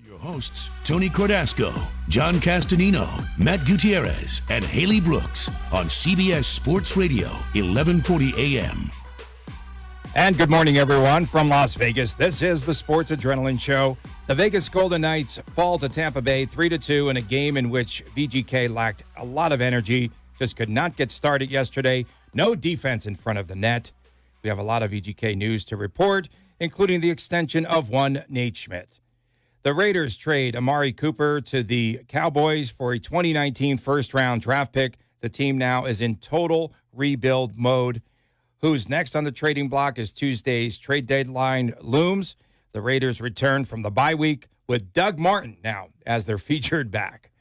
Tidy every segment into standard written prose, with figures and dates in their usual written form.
Your hosts, Tony Cordasco, John Castanino, Matt Gutierrez, and Haley Brooks on CBS Sports Radio, 1140 AM. And good morning, everyone, from Las Vegas. This is the Sports Adrenaline Show. The Vegas Golden Knights fall to Tampa Bay 3-2 in a game in which VGK lacked a lot of energy, just could not get started yesterday. No defense in front of the net. We have a lot of VGK news to report, including the extension of one Nate Schmidt. The Raiders trade Amari Cooper to the Cowboys for a 2019 first-round draft pick. The team now is in total rebuild mode. Who's next on the trading block as Tuesday's trade deadline looms? The Raiders return from the bye week with Doug Martin now as their featured back.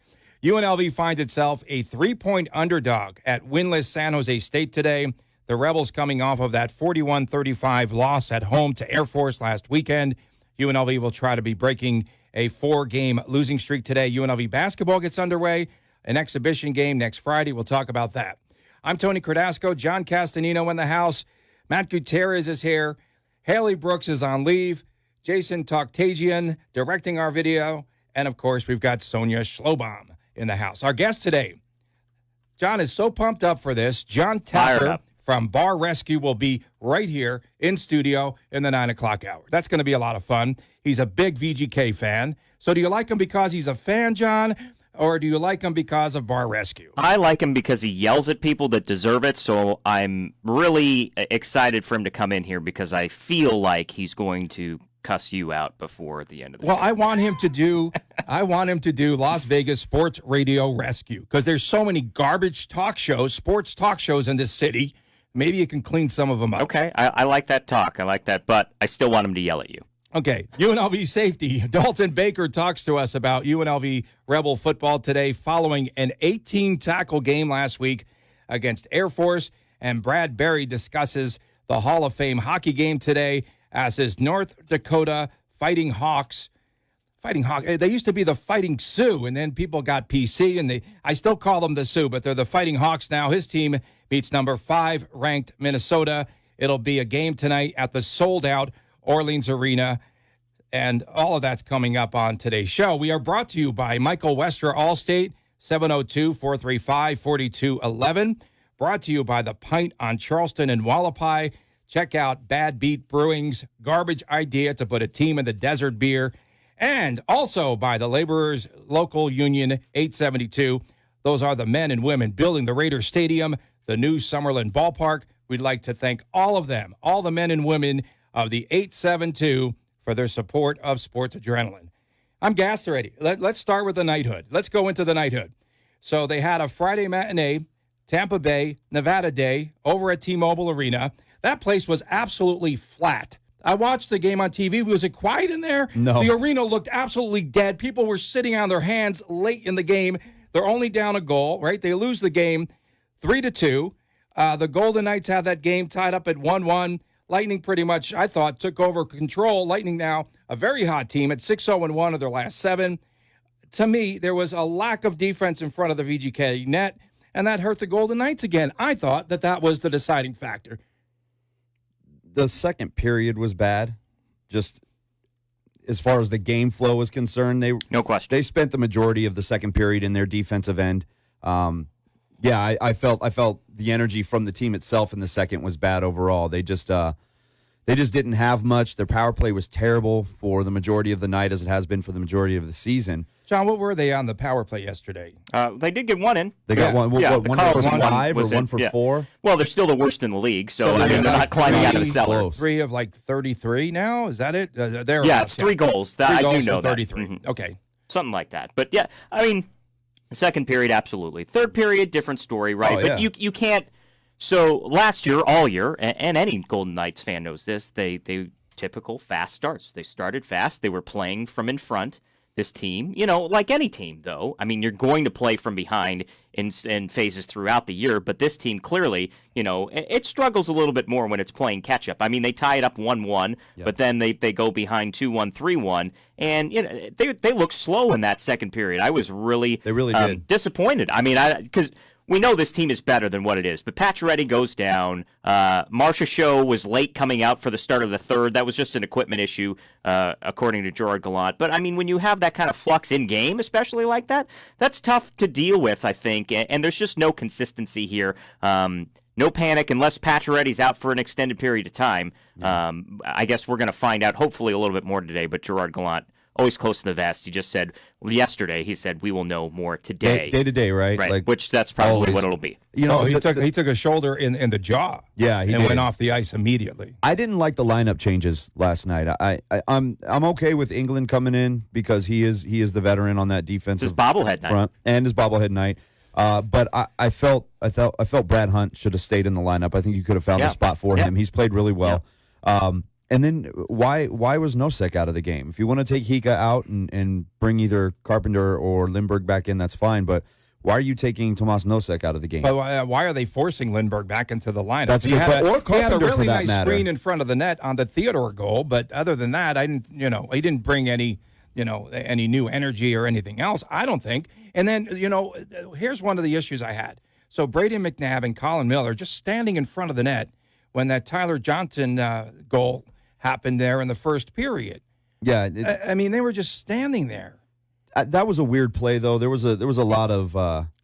UNLV finds itself a 3-point underdog at winless San Jose State today. The Rebels coming off of that 41-35 loss at home to Air Force last weekend. UNLV will try to be breaking a 4-game losing streak today. UNLV basketball gets underway. An exhibition game next Friday. We'll talk about that. I'm Tony Cordasco. John Castanino in the house. Matt Gutierrez is here. Haley Brooks is on leave. Jason Toktagian directing our video. And, of course, we've got Sonia Schlobaum in the house. Our guest today, John is so pumped up for this. Jon Taffer from Bar Rescue will be right here in studio in the 9 o'clock hour. That's going to be a lot of fun. He's a big VGK fan. So do you like him because he's a fan, John, or do you like him because of Bar Rescue? I like him because he yells at people that deserve it, so I'm really excited for him to come in here because I feel like he's going to cuss you out before the end of the show. I want him to do Las Vegas Sports Radio Rescue because there's so many garbage talk shows, sports talk shows in this city. Maybe you can clean some of them up. Okay, I like that talk. I like that, but I still want him to yell at you. Okay, UNLV safety. Dalton Baker talks to us about UNLV Rebel football today following an 18-tackle game last week against Air Force. And Brad Berry discusses the Hall of Fame hockey game today as his North Dakota Fighting Hawks. They used to be the Fighting Sioux, and then people got PC, and I still call them the Sioux, but they're the Fighting Hawks now. His team beats number 5 ranked Minnesota. It'll be a game tonight at the sold-out Orleans Arena, and all of that's coming up on today's show. We are brought to you by Michael Westra Allstate, 702-435-4211. Brought to you by The Pint on Charleston and Wallapai. Check out Bad Beat Brewing's garbage idea to put a team in the desert beer. And also by the Laborers Local Union 872. Those are the men and women building the Raiders Stadium, the new Summerlin Ballpark. We'd like to thank all of them, all the men and women of the 872 for their support of Sports Adrenaline. I'm gassed already. Let's start with the knighthood. Let's go into the knighthood. So they had a Friday matinee, Tampa Bay, Nevada Day, over at T-Mobile Arena. That place was absolutely flat. I watched the game on TV. Was it quiet in there? No. The arena looked absolutely dead. People were sitting on their hands late in the game. They're only down a goal, right? They lose the game 3-2. The Golden Knights had that game tied up at 1-1. Lightning pretty much, I thought, took over control. Lightning now a very hot team at 6-0-1 of their last 7. To me, there was a lack of defense in front of the VGK net, and that hurt the Golden Knights again. I thought that was the deciding factor. The second period was bad, just as far as the game flow was concerned. No question. They spent the majority of the second period in their defensive end. I felt the energy from the team itself in the second was bad overall. They just didn't have much. Their power play was terrible for the majority of the night, as it has been for the majority of the season. John, what were they on the power play yesterday? They did get one in. They got one. One for 5 or one for 4? Well, they're still the worst in the league, so they're not climbing out of the cellar. Close. 3 of 33 now? Is that it? It's 3 goals. I do know that. 33. Mm-hmm. Okay. Something like that. But, yeah, I mean, second period, absolutely. Third period, different story, right? But you can't. So last year, all year, and any Golden Knights fan knows this, they typical fast starts. They started fast. They were playing from in front. This team, like any team, though, I mean, you're going to play from behind in phases throughout the year, but this team clearly, it struggles a little bit more when it's playing catch-up. I mean, they tie it up 1-1, but then they go behind 2-1, 3-1, and they look slow in that second period. I was really did. Disappointed. I mean, because we know this team is better than what it is, but Pacioretty goes down. Marcia Show was late coming out for the start of the third. That was just an equipment issue, according to Gerard Gallant. But, I mean, when you have that kind of flux in game, especially like that, that's tough to deal with, I think. And there's just no consistency here. No panic unless Pacioretty's out for an extended period of time. I guess we're going to find out hopefully a little bit more today, but Gerard Gallant, always close to the vest. He just said yesterday, he said, we will know more today. Day to day, right? Right, like, which that's probably always. what it'll be. You know, he took a shoulder in the jaw. Yeah, he and did. went off the ice immediately. I didn't like the lineup changes last night. I'm okay with England coming in because he is the veteran on that defensive It's his bobblehead night. front and his bobblehead night. But I felt Brad Hunt should have stayed in the lineup. I think you could have found a spot for him. He's played really well. And then why was Nosek out of the game? If you want to take Hika out and bring either Carpenter or Lindbergh back in, that's fine. But why are you taking Tomas Nosek out of the game? But why are they forcing Lindbergh back into the lineup? That's a good point. Or Carpenter, he had a really for that nice matter. screen in front of the net on the Theodore goal, but other than that, he didn't bring any new energy or anything else, I don't think. And then, here's one of the issues I had. So Brady McNabb and Colin Miller just standing in front of the net when that Tyler Johnson goal happened there in the first period. Yeah, they were just standing there. That was a weird play, though. There was a lot of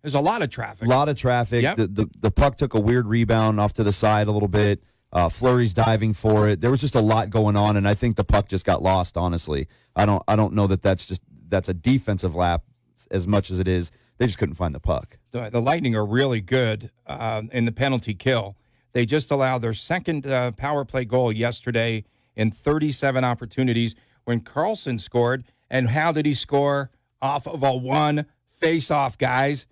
there's a lot of traffic. Yep. The puck took a weird rebound off to the side a little bit. Fleury's diving for it. There was just a lot going on, and I think the puck just got lost. Honestly, I don't know that's a defensive lap as much as it is. They just couldn't find the puck. The Lightning are really good in the penalty kill. They just allowed their second power play goal yesterday in 37 opportunities when Carlson scored. And how did he score? Off of a one face-off, guys.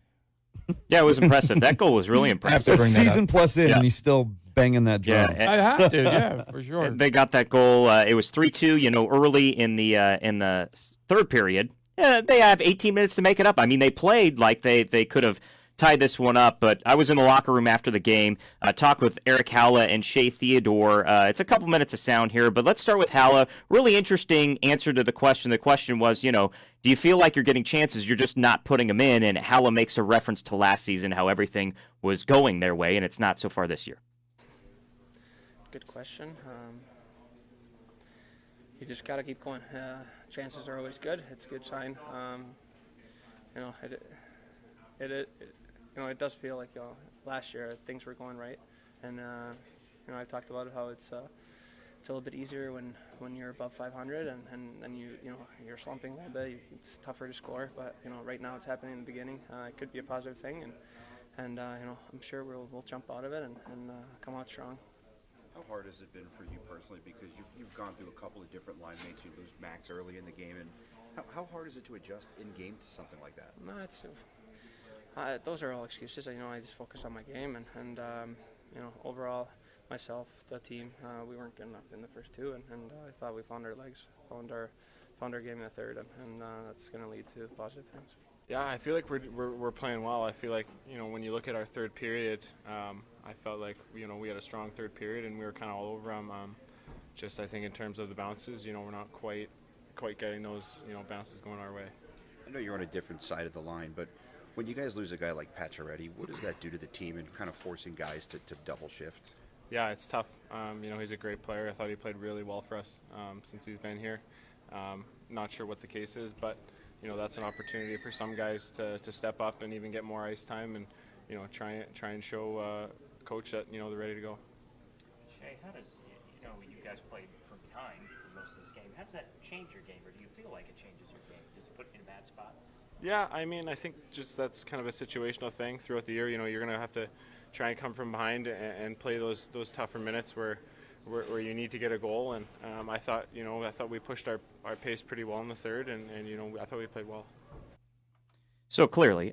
Yeah, it was impressive. That goal was really impressive. A season plus in, and he's still banging that drum. Yeah, I have to, yeah, for sure. They got that goal. It was 3-2. Early in the third period. They have 18 minutes to make it up. I mean, they played like they could have tied this one up, but I was in the locker room after the game, talked with Eric Halla and Shea Theodore. It's a couple minutes of sound here, but let's start with Halla. Really interesting answer to the question. The question was, do you feel like you're getting chances, you're just not putting them in? And Halla makes a reference to last season, how everything was going their way, and it's not so far this year. Good question. You just got to keep going. Chances are always good. It's a good sign. It does feel like last year things were going right, and I talked about how it's a little bit easier when you're above 500, and then you're slumping a little bit. It's tougher to score, but right now it's happening in the beginning. It could be a positive thing, and I'm sure we'll jump out of it and come out strong. How hard has it been for you personally? Because you've gone through a couple of different line mates. You lose Max early in the game, and how hard is it to adjust in game to something like that? No, it's those are all excuses. I just focus on my game, and overall, myself, the team, we weren't good enough in the first two, and I thought we found our legs, found our game in the third, and that's going to lead to positive things. Yeah, I feel like we're playing well. I feel like when you look at our third period, I felt like we had a strong third period and we were kind of all over them. Just I think in terms of the bounces, we're not quite getting those bounces going our way. I know you're on a different side of the line, but when you guys lose a guy like Pacioretty, what does that do to the team and kind of forcing guys to double shift? Yeah, it's tough. He's a great player. I thought he played really well for us since he's been here. Not sure what the case is, but that's an opportunity for some guys to step up and even get more ice time and try and show coach that they're ready to go. Shea, how does you guys played from behind for most of this game? How does that change your game, or do you feel like it changes your game? Does it put you in a bad spot? Yeah, I think just that's kind of a situational thing throughout the year. You're going to have to try and come from behind and play those tougher minutes where you need to get a goal. And I thought we pushed our pace pretty well in the third, and I thought we played well. So clearly,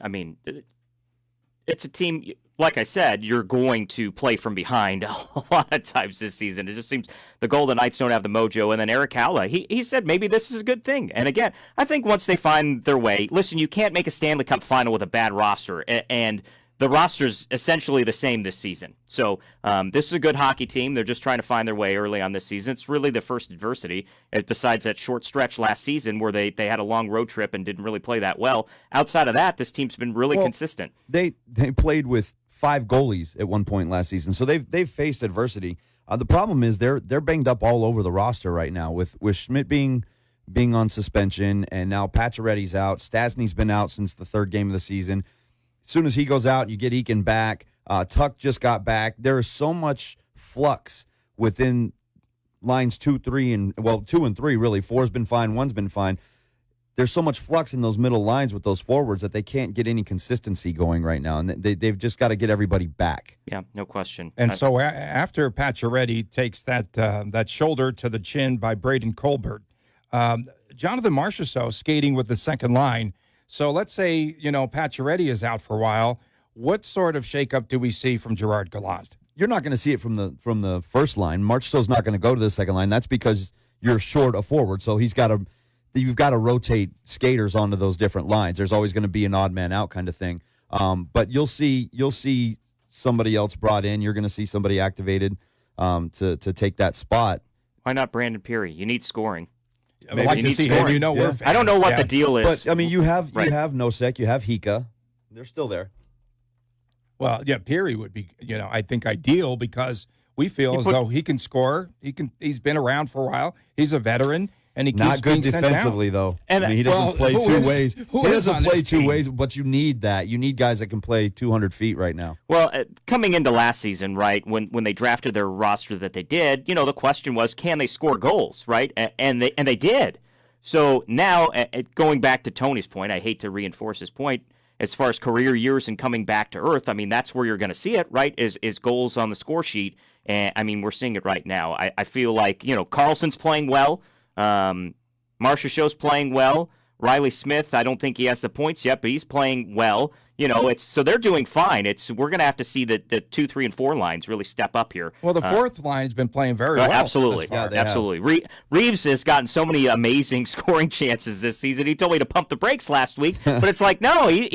it's a team, like I said, you're going to play from behind a lot of times this season. It just seems the Golden Knights don't have the mojo. And then Eric Halla, he said maybe this is a good thing. And again, I think once they find their way, listen, you can't make a Stanley Cup final with a bad roster. And the roster's essentially the same this season. So this is a good hockey team. They're just trying to find their way early on this season. It's really the first adversity, besides that short stretch last season where they had a long road trip and didn't really play that well. Outside of that, this team's been really consistent. They played with 5 goalies at one point last season, so they've faced adversity. The problem is they're banged up all over the roster right now with Schmidt being on suspension, and now Pacioretty's out. Stasny's been out since the 3rd game of the season. As soon as he goes out, you get Eakin back. Tuck just got back. There is so much flux within lines 2, 3, and 2 and 3 really. 4's been fine, 1's been fine. There's so much flux in those middle lines with those forwards that they can't get any consistency going right now, and they've just got to get everybody back. Yeah, no question. And so after Pacioretty takes that shoulder to the chin by Braden Colbert, Jonathan Marchessault skating with the second line. So let's say, Pacioretty is out for a while. What sort of shakeup do we see from Gerard Gallant? You're not going to see it from the first line. Marchessault's not going to go to the second line. That's because you're short a forward, so you've got to rotate skaters onto those different lines. There's always going to be an odd man out kind of thing. But you'll see somebody else brought in. You're going to see somebody activated to take that spot. Why not Brandon Peary? You need scoring. I'd like to see him. I don't know what the deal is. But, you have Nosek, you have Hika. They're still there. Well, yeah, Peary would be, I think ideal because we feel as though he can score. He's been around for a while. He's a veteran. And he keeps not good being defensively, though. And he doesn't play two ways. He doesn't play two ways, team? but you need that. You need guys that can play 200 feet right now. Well, coming into last season, right, when they drafted their roster that they did, the question was, can they score goals, right? And they did. So now, going back to Tony's point, I hate to reinforce his point, as far as career years and coming back to earth, I mean, that's where you're going to see it, right, is goals on the score sheet. And, I mean, we're seeing it right now. I feel like, Carlson's playing well. Marchessault's playing well. Riley Smith, I don't think he has the points yet, but he's playing well. So they're doing fine. We're going to have to see the 2, 3, and 4 lines really step up here. Well, the fourth line has been playing very well. Absolutely, absolutely. Reeves has gotten so many amazing scoring chances this season. He told me to pump the brakes last week, but it's like no, he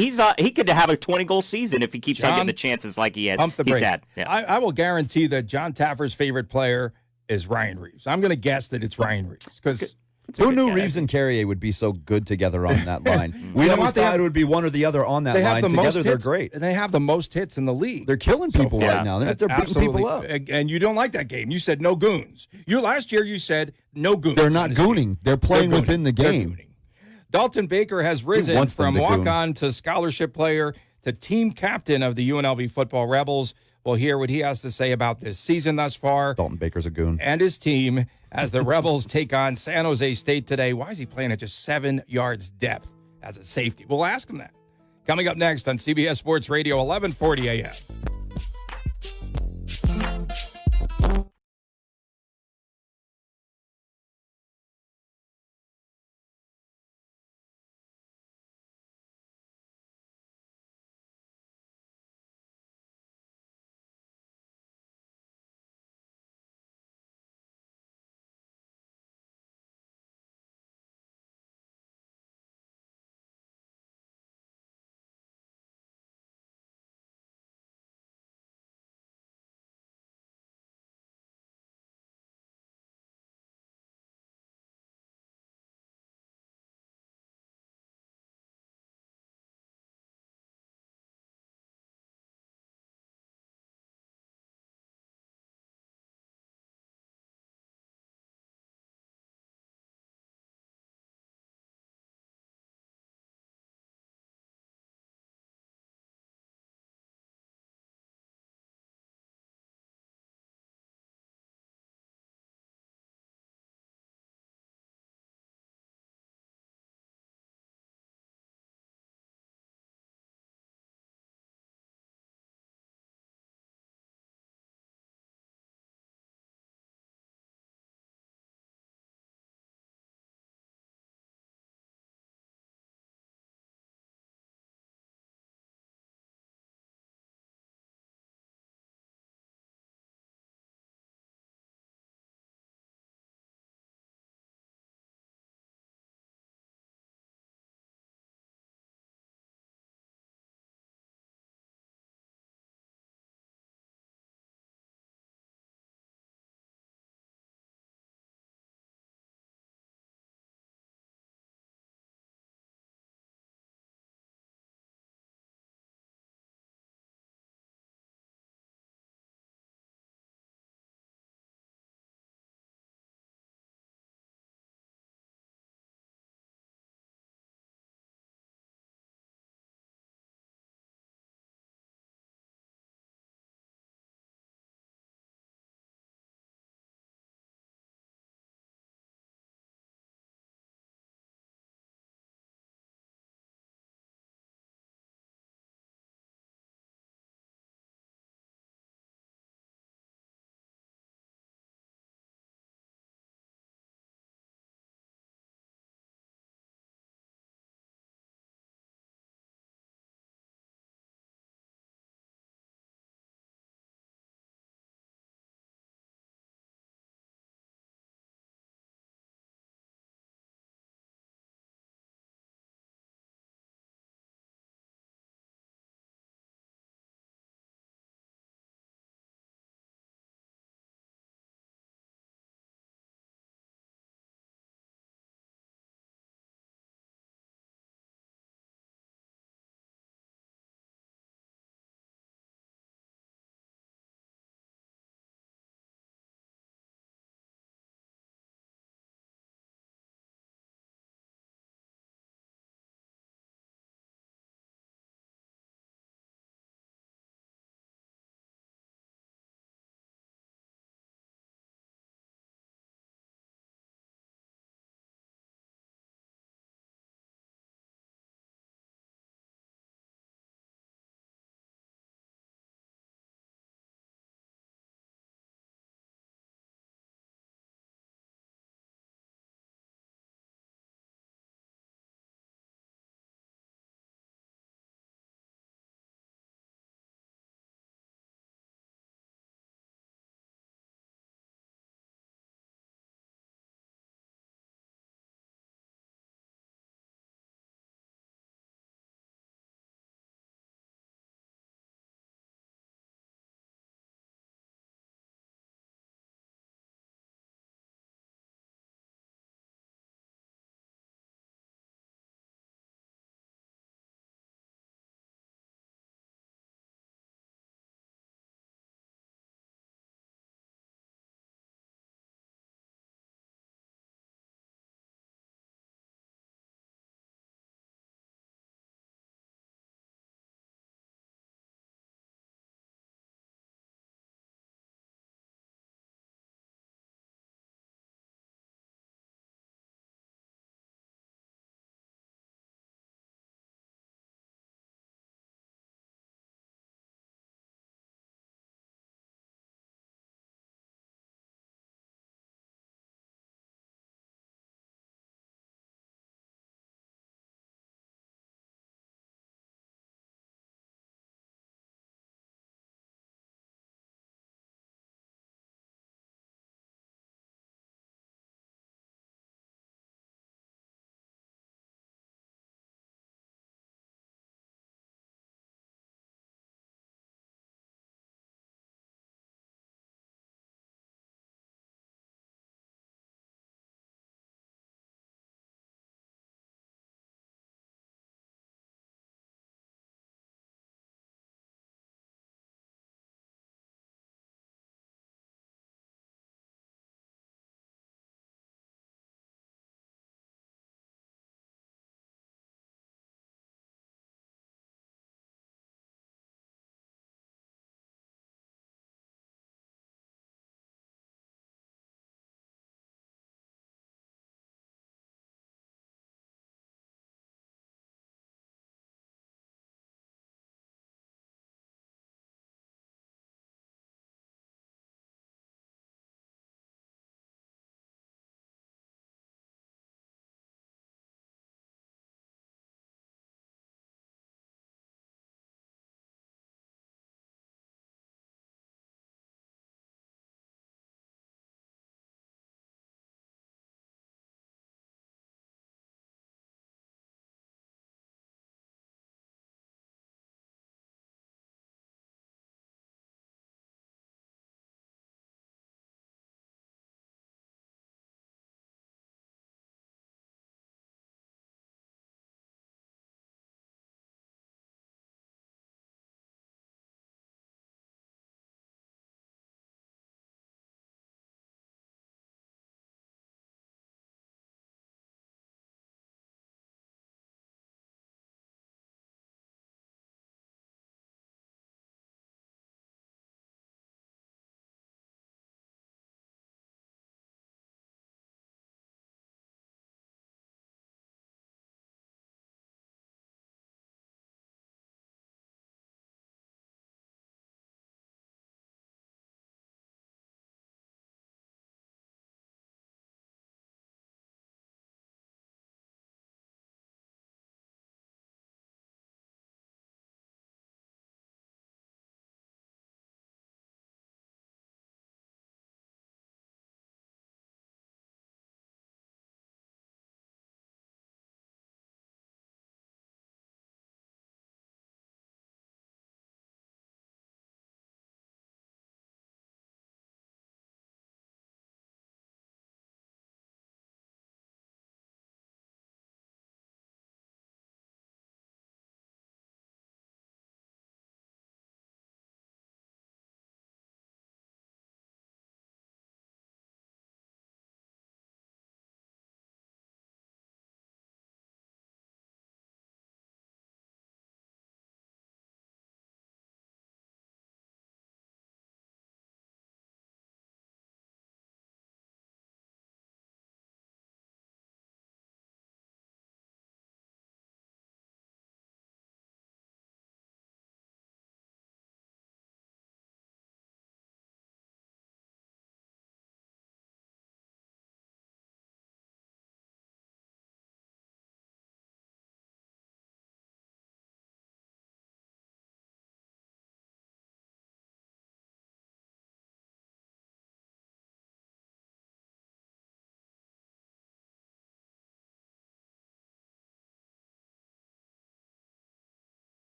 could have a 20-goal season if he keeps on getting the chances like he's had. Yeah. I will guarantee that Jon Taffer's favorite player is Ryan Reeves. I'm going to guess that it's Ryan Reeves because. Who knew Reeves and Carrier would be so good together on that line? We always thought it would be one or the other on that line. Together, they're great. They have the most hits in the league. They're killing people right now. They're beating people up. And you don't like that game. You said no goons. Last year you said no goons. They're not gooning. They're playing within the game. Dalton Baker has risen from walk-on to scholarship player to team captain of the UNLV football Rebels. We'll hear what he has to say about this season thus far. Dalton Baker's a goon. And his team as the Rebels take on San Jose State today. Why is he playing at just 7 yards depth as a safety? We'll ask him that. Coming up next on CBS Sports Radio, 1140 a.m.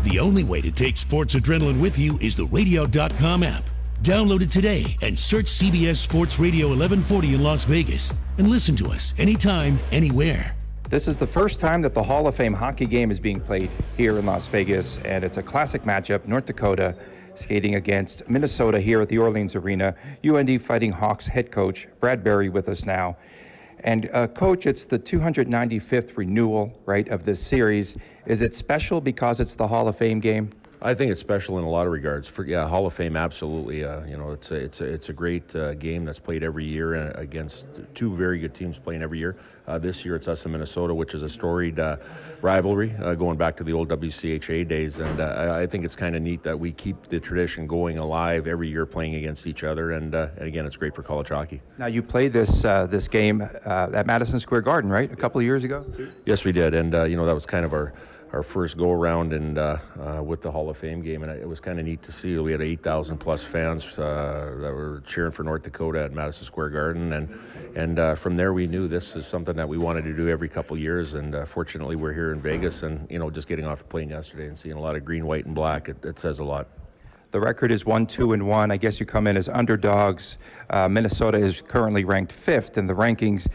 The only way to take Sports Adrenaline with you is the radio.com app. Download it today and search CBS Sports Radio 1140 in Las Vegas and listen to us anytime, anywhere. This is the first time that the Hall of Fame hockey game is being played here in Las Vegas, and it's a classic matchup. North Dakota skating against Minnesota here at the Orleans Arena. UND Fighting Hawks head coach Brad Berry with us now. And Coach, it's the 295th renewal, right, of this series. Is it special because it's the Hall of Fame game? I think it's special in a lot of regards. Hall of Fame, absolutely. It's a great game that's played every year against two very good teams playing every year. This year it's us and Minnesota, which is a storied rivalry going back to the old WCHA days. And I think it's kind of neat that we keep the tradition going alive every year, playing against each other. And again, it's great for college hockey. Now you played this game at Madison Square Garden, right? A couple of years ago. Yes, we did. And that was kind of our first go around and with the Hall of Fame game, and it was kind of neat to see. We had 8,000 plus fans that were cheering for North Dakota at Madison Square Garden, and from there we knew this is something that we wanted to do every couple of years. And fortunately, we're here in Vegas, and just getting off the plane yesterday and seeing a lot of green, white, and black, it says a lot. The record is 1-2-1. I guess you come in as underdogs. Minnesota is currently ranked 5th in the rankings.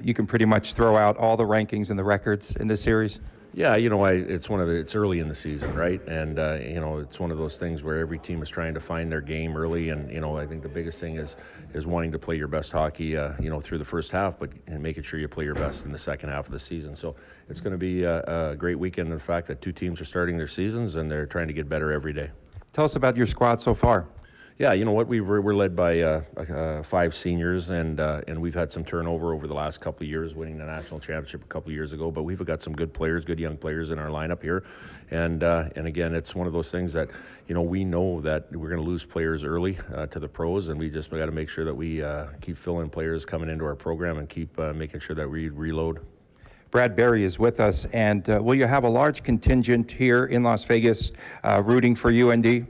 You can pretty much throw out all the rankings and the records in this series. Yeah, it's early in the season, right? And it's one of those things where every team is trying to find their game early, and I think the biggest thing is wanting to play your best hockey, through the first half, but making sure you play your best in the second half of the season. So it's going to be a great weekend. The fact that two teams are starting their seasons and they're trying to get better every day. Tell us about your squad so far. Yeah, you know what? We're led by 5 seniors, and we've had some turnover over the last couple of years, winning the national championship a couple of years ago. But we've got some good players, good young players in our lineup here, and again, it's one of those things that we know that we're going to lose players early to the pros, and we just got to make sure that we keep filling players coming into our program and keep making sure that we reload. Brad Berry is with us, and will you have a large contingent here in Las Vegas rooting for UND?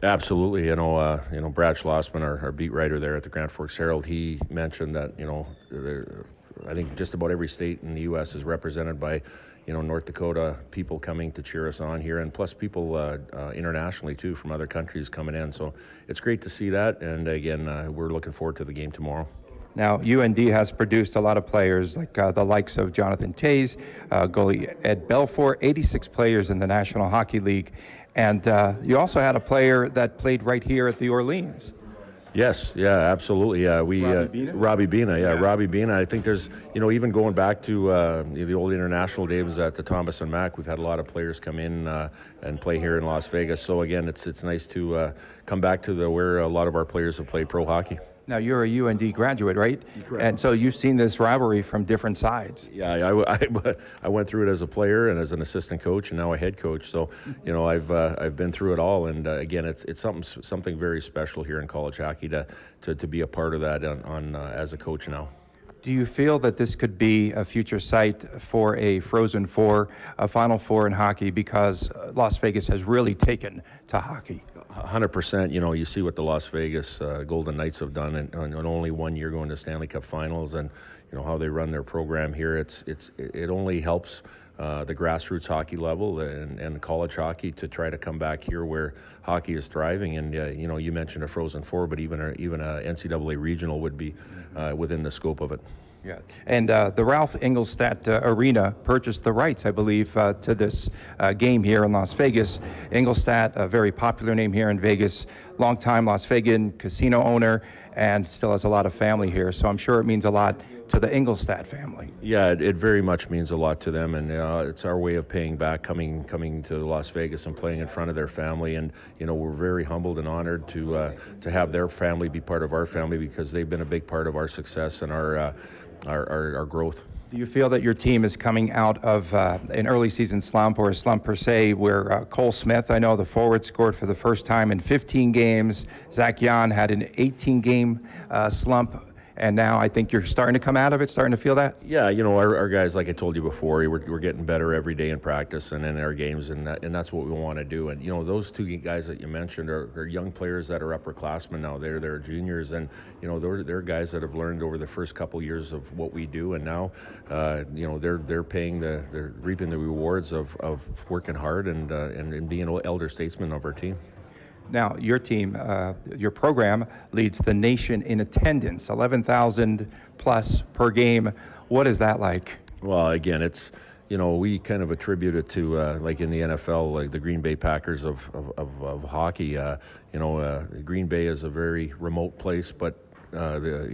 Absolutely. Brad Schlossman, our beat writer there at the Grand Forks Herald, he mentioned that, I think just about every state in the U.S. is represented by, North Dakota people coming to cheer us on here, and plus people internationally, too, from other countries coming in. So it's great to see that, and again, we're looking forward to the game tomorrow. Now, UND has produced a lot of players, like the likes of Jonathan Toews, goalie Ed Belfour, 86 players in the National Hockey League. And you also had a player that played right here at the Orleans. Yes, yeah, absolutely. Robbie Bina. Yeah, Robbie Bina. I think there's, even going back to the old international days at the Thomas and Mack, we've had a lot of players come in and play here in Las Vegas. So again, it's nice to come back to where a lot of our players have played pro hockey. Now, you're a UND graduate, right? Correct. And so you've seen this rivalry from different sides. Yeah, I went through it as a player and as an assistant coach and now a head coach. So, I've been through it all. And again, it's something very special here in college hockey to be a part of that on as a coach now. Do you feel that this could be a future site for a Frozen Four, a Final Four in hockey, because Las Vegas has really taken to hockey? 100%. You see what the Las Vegas Golden Knights have done in only 1 year going to Stanley Cup Finals, and how they run their program here. It only helps the grassroots hockey level and college hockey to try to come back here where hockey is thriving. And you mentioned a Frozen Four, but even a NCAA regional would be within the scope of it. Yeah, and the Ralph Engelstad Arena purchased the rights, I believe, to this game here in Las Vegas. Engelstad, a very popular name here in Vegas, longtime Las Vegan casino owner, and still has a lot of family here. So I'm sure it means a lot to the Engelstad family. Yeah, it very much means a lot to them, and it's our way of paying back, coming to Las Vegas and playing in front of their family. And we're very humbled and honored to have their family be part of our family, because they've been a big part of our success and our growth. Do you feel that your team is coming out of an early season slump, or a slump per se, where Cole Smith, I know the forward, scored for the first time in 15 games. Zach Yan had an 18-game slump. and now I think you're starting to come out of it, starting to feel that? Yeah, our guys, like I told you before, we're getting better every day in practice and in our games, and that's what we want to do. And those two guys that you mentioned are young players that are upperclassmen now. They're juniors, and they're guys that have learned over the first couple years of what we do, and now they're reaping the rewards of working hard and being elder statesmen of our team. Now, your team, your program leads the nation in attendance, 11,000 plus per game. What is that like? Well, again, it's, we kind of attribute it to, like in the NFL, like the Green Bay Packers of hockey. Green Bay is a very remote place, but they're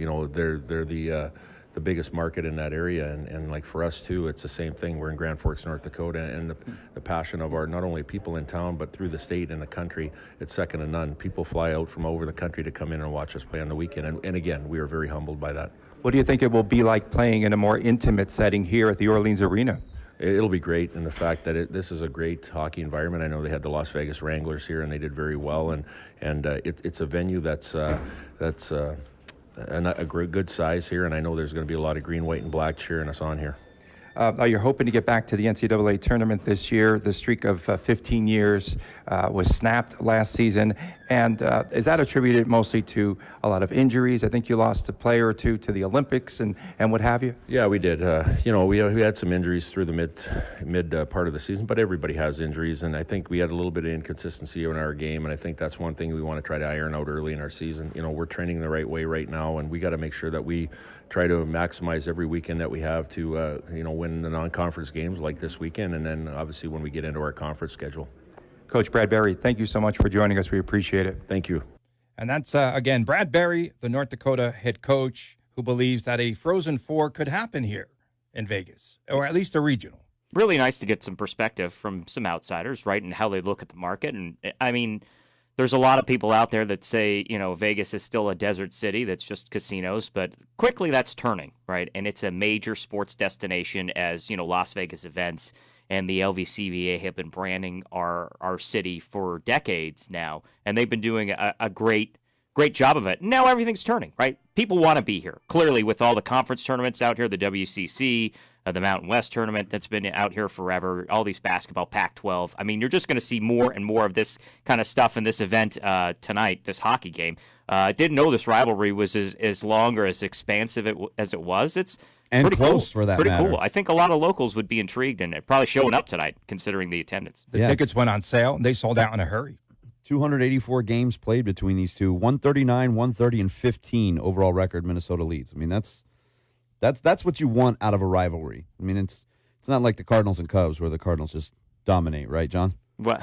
the biggest market in that area, and like for us too, it's the same thing. We're in Grand Forks, North Dakota, and the passion of our not only people in town but through the state and the country, it's second to none. People fly out from over the country to come in and watch us play on the weekend, and again, we are very humbled by that. What do you think it will be like playing in a more intimate setting here at the Orleans Arena? It'll be great, and the fact that this is a great hockey environment. I know they had the Las Vegas Wranglers here, and they did very well, and it's a venue that's a good size here, and I know there's going to be a lot of green, white, and black cheering us on here. You're hoping to get back to the NCAA tournament this year. The streak of 15 years was snapped last season, and is that attributed mostly to a lot of injuries? I think you lost a player or two to the Olympics and what have you. Yeah, we did. We had some injuries through the mid part of the season, but everybody has injuries, and I think we had a little bit of inconsistency in our game, and I think that's one thing we want to try to iron out early in our season. We're training the right way right now, and we got to make sure that we try to maximize every weekend that we have to win the non-conference games like this weekend, and then obviously when we get into our conference schedule. Coach Brad Berry, thank you so much for joining us. We appreciate it. Thank you. And that's, again, Brad Berry, the North Dakota head coach, who believes that a Frozen Four could happen here in Vegas, or at least a regional. Really nice to get some perspective from some outsiders, right, and how they look at the market. And, I mean, there's a lot of people out there that say, Vegas is still a desert city that's just casinos, but quickly that's turning, right? And it's a major sports destination as, Las Vegas events and the LVCVA have been branding our city for decades now, and they've been doing a great job of it. Now everything's turning, right? People want to be here. Clearly, with all the conference tournaments out here, the WCC, the Mountain West tournament that's been out here forever, all these basketball, Pac-12. I mean, you're just going to see more and more of this kind of stuff in this event tonight, this hockey game. I didn't know this rivalry was as long or as expansive as it was. It's and pretty close cool. for that pretty matter. Cool. I think a lot of locals would be intrigued and probably showing up tonight, considering the attendance. The tickets went on sale, and they sold out in a hurry. 284 games played between these two. 139, 130, and 15 overall record Minnesota leads. I mean, that's what you want out of a rivalry. I mean, it's not like the Cardinals and Cubs where the Cardinals just dominate, right, John? What?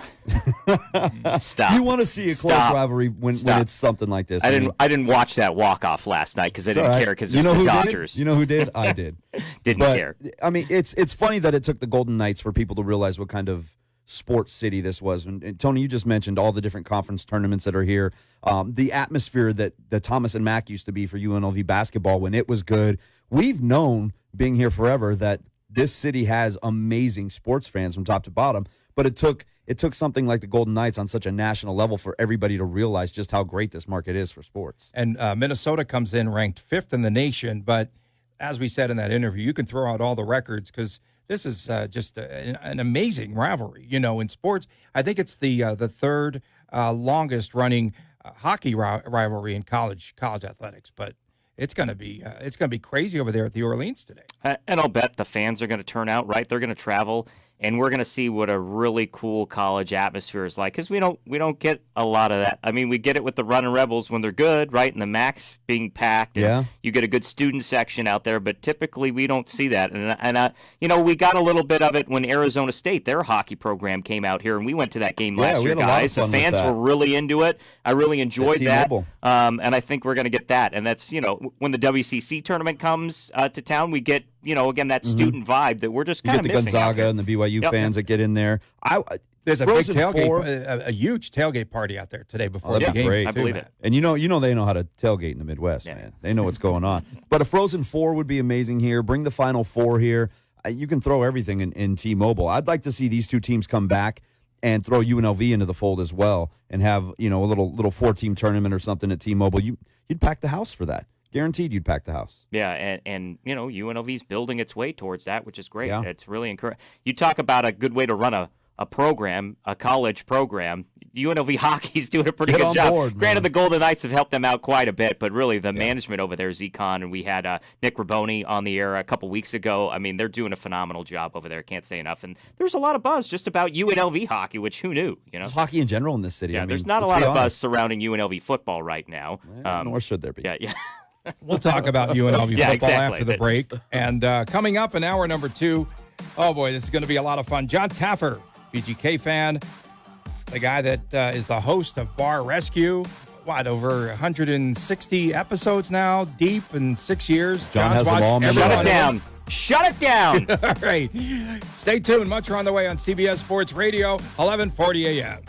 Stop. You want to see a close rivalry when it's something like this. I didn't watch that walk-off last night because I didn't care because it was the Dodgers. You know who did? I did. Didn't care. I mean, it's funny that it took the Golden Knights for people to realize what kind of sports city this was. And Tony, you just mentioned all the different conference tournaments that are here. The atmosphere that Thomas and Mack used to be for UNLV basketball when it was good. We've known, being here forever, that this city has amazing sports fans from top to bottom, but it took something like the Golden Knights on such a national level for everybody to realize just how great this market is for sports. And Minnesota comes in ranked 5th in the nation, but as we said in that interview, you can throw out all the records because this is just an amazing rivalry. In sports, I think it's the third longest running hockey rivalry in college athletics, but it's going to be crazy over there at the Orleans today. And I'll bet the fans are going to turn out, right? They're going to travel, and we're going to see what a really cool college atmosphere is like because we don't get a lot of that. I mean, we get it with the Runnin' Rebels when they're good, right? And the Max being packed. And you get a good student section out there, but typically we don't see that. And we got a little bit of it when Arizona State, their hockey program, came out here, and we went to that game last year, guys. The fans were really into it. I really enjoyed that. And I think we're going to get that. And that's, when the WCC tournament comes to town, we get, again, that student vibe that we're just kind of missing. You get the Gonzaga and the BYU fans that get in there. There's a big tailgate, a huge tailgate party out there today before the game. Great. I believe it. And you know they know how to tailgate in the Midwest, man. They know what's going on. But a Frozen Four would be amazing here. Bring the Final Four here. You can throw everything in T-Mobile. I'd like to see these two teams come back and throw UNLV into the fold as well and have, a little 4-team tournament or something at T-Mobile. You'd pack the house for that. Guaranteed you'd pack the house. Yeah, and UNLV's building its way towards that, which is great. Yeah. It's really encouraging. You talk about a good way to run a program, a college program. UNLV hockey's doing a pretty good job. Board, Granted, the Golden Knights have helped them out quite a bit, but really the management over there is econ, and we had Nick Raboni on the air a couple weeks ago. I mean, they're doing a phenomenal job over there. Can't say enough. And there's a lot of buzz just about UNLV hockey, which who knew? There's hockey in general in this city. Yeah, I mean, there's not a lot of buzz surrounding UNLV football right now. Nor should there be. Yeah. We'll talk about UNLV football exactly. after the break. And coming up in hour number 2, oh boy, this is going to be a lot of fun. Jon Taffer, VGK fan, the guy that is the host of Bar Rescue. Over 160 episodes now, deep in 6 years. John has them all Shut it down. Shut it down. All right. Stay tuned. Much are on the way on CBS Sports Radio, 1140 a.m.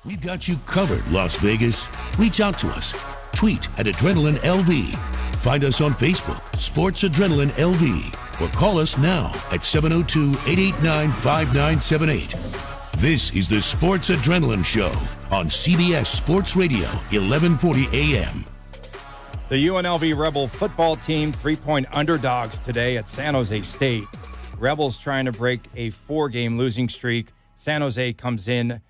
We've got you covered, Las Vegas. Reach out to us. Tweet at Adrenaline LV. Find us on Facebook, Sports Adrenaline LV. Or call us now at 702-889-5978. This is the Sports Adrenaline Show on CBS Sports Radio, 1140 AM. The UNLV Rebel football team 3-point underdogs today at San Jose State. Rebels trying to break a 4-game losing streak. San Jose comes in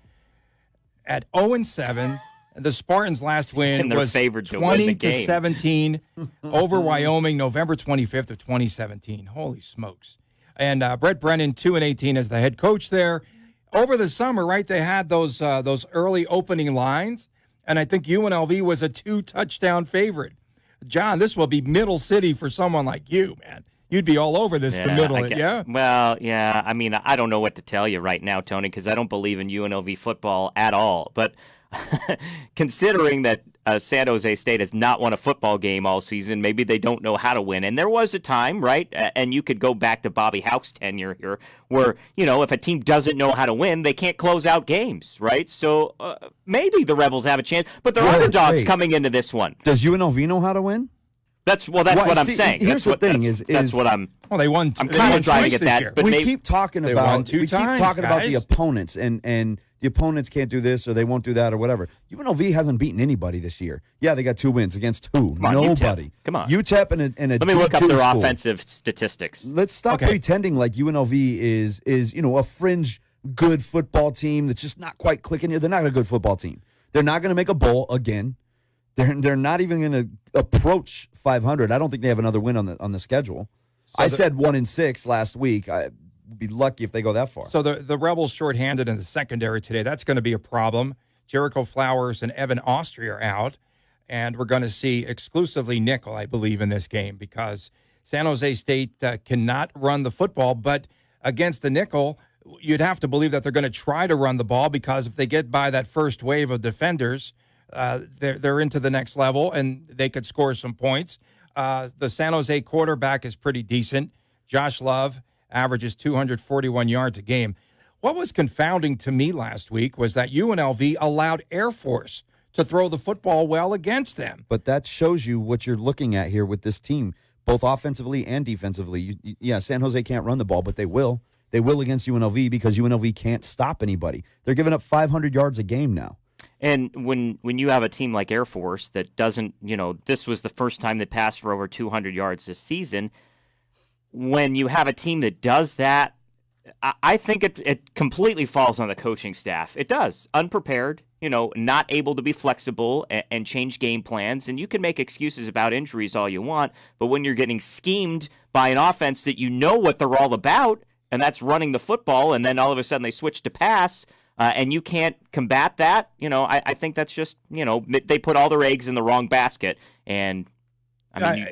at 0-7. The Spartans' last win was 20-17 over Wyoming, November 25th of 2017. Holy smokes. And Brett Brennan, 2-18 as the head coach there. Over the summer, right, they had those early opening lines, and I think UNLV was a 2-touchdown favorite. John, this will be Middle City for someone like you, man. You'd be all over this, the middle, yeah? Well, yeah, I mean, I don't know what to tell you right now, Tony, because I don't believe in UNLV football at all. But considering that San Jose State has not won a football game all season, maybe they don't know how to win. And there was a time, right, and you could go back to Bobby Hauck's tenure here, where, you know, if a team doesn't know how to win, they can't close out games, right? So maybe the Rebels have a chance, but they're underdogs coming into this one. Does UNLV know how to win? That's what I'm saying. Here's the thing: that's what I'm. Well, they won. I'm kind of driving at that, but we keep talking about the opponents, and the opponents can't do this or they won't do that or whatever. UNLV hasn't beaten anybody this year. Yeah, they got 2 wins against who? Nobody. UTEP. Come on, UTEP and a. Let me look up their offensive statistics. Let's stop pretending like UNLV is a fringe good football team that's just not quite clicking here. They're not a good football team. They're not going to make a bowl again. They're not even going to approach 500. I don't think they have another win on the schedule. So I said 1-6 last week. I'd be lucky if they go that far. So the Rebels shorthanded in the secondary today. That's going to be a problem. Jericho Flowers and Evan Austria are out, and we're going to see exclusively nickel, I believe, in this game because San Jose State cannot run the football. But against the nickel, you'd have to believe that they're going to try to run the ball because if they get by that first wave of defenders, they're into the next level, and they could score some points. The San Jose quarterback is pretty decent. Josh Love averages 241 yards a game. What was confounding to me last week was that UNLV allowed Air Force to throw the football well against them. But that shows you what you're looking at here with this team, both offensively and defensively. San Jose can't run the ball, but they will. They will against UNLV because UNLV can't stop anybody. They're giving up 500 yards a game now. And when you have a team like Air Force that doesn't, this was the first time they passed for over 200 yards this season. When you have a team that does that, I think it completely falls on the coaching staff. It does. Unprepared, not able to be flexible and change game plans. And you can make excuses about injuries all you want, but when you're getting schemed by an offense that you know what they're all about, and that's running the football, and then all of a sudden they switch to pass, and you can't combat that, I think that's just, they put all their eggs in the wrong basket, and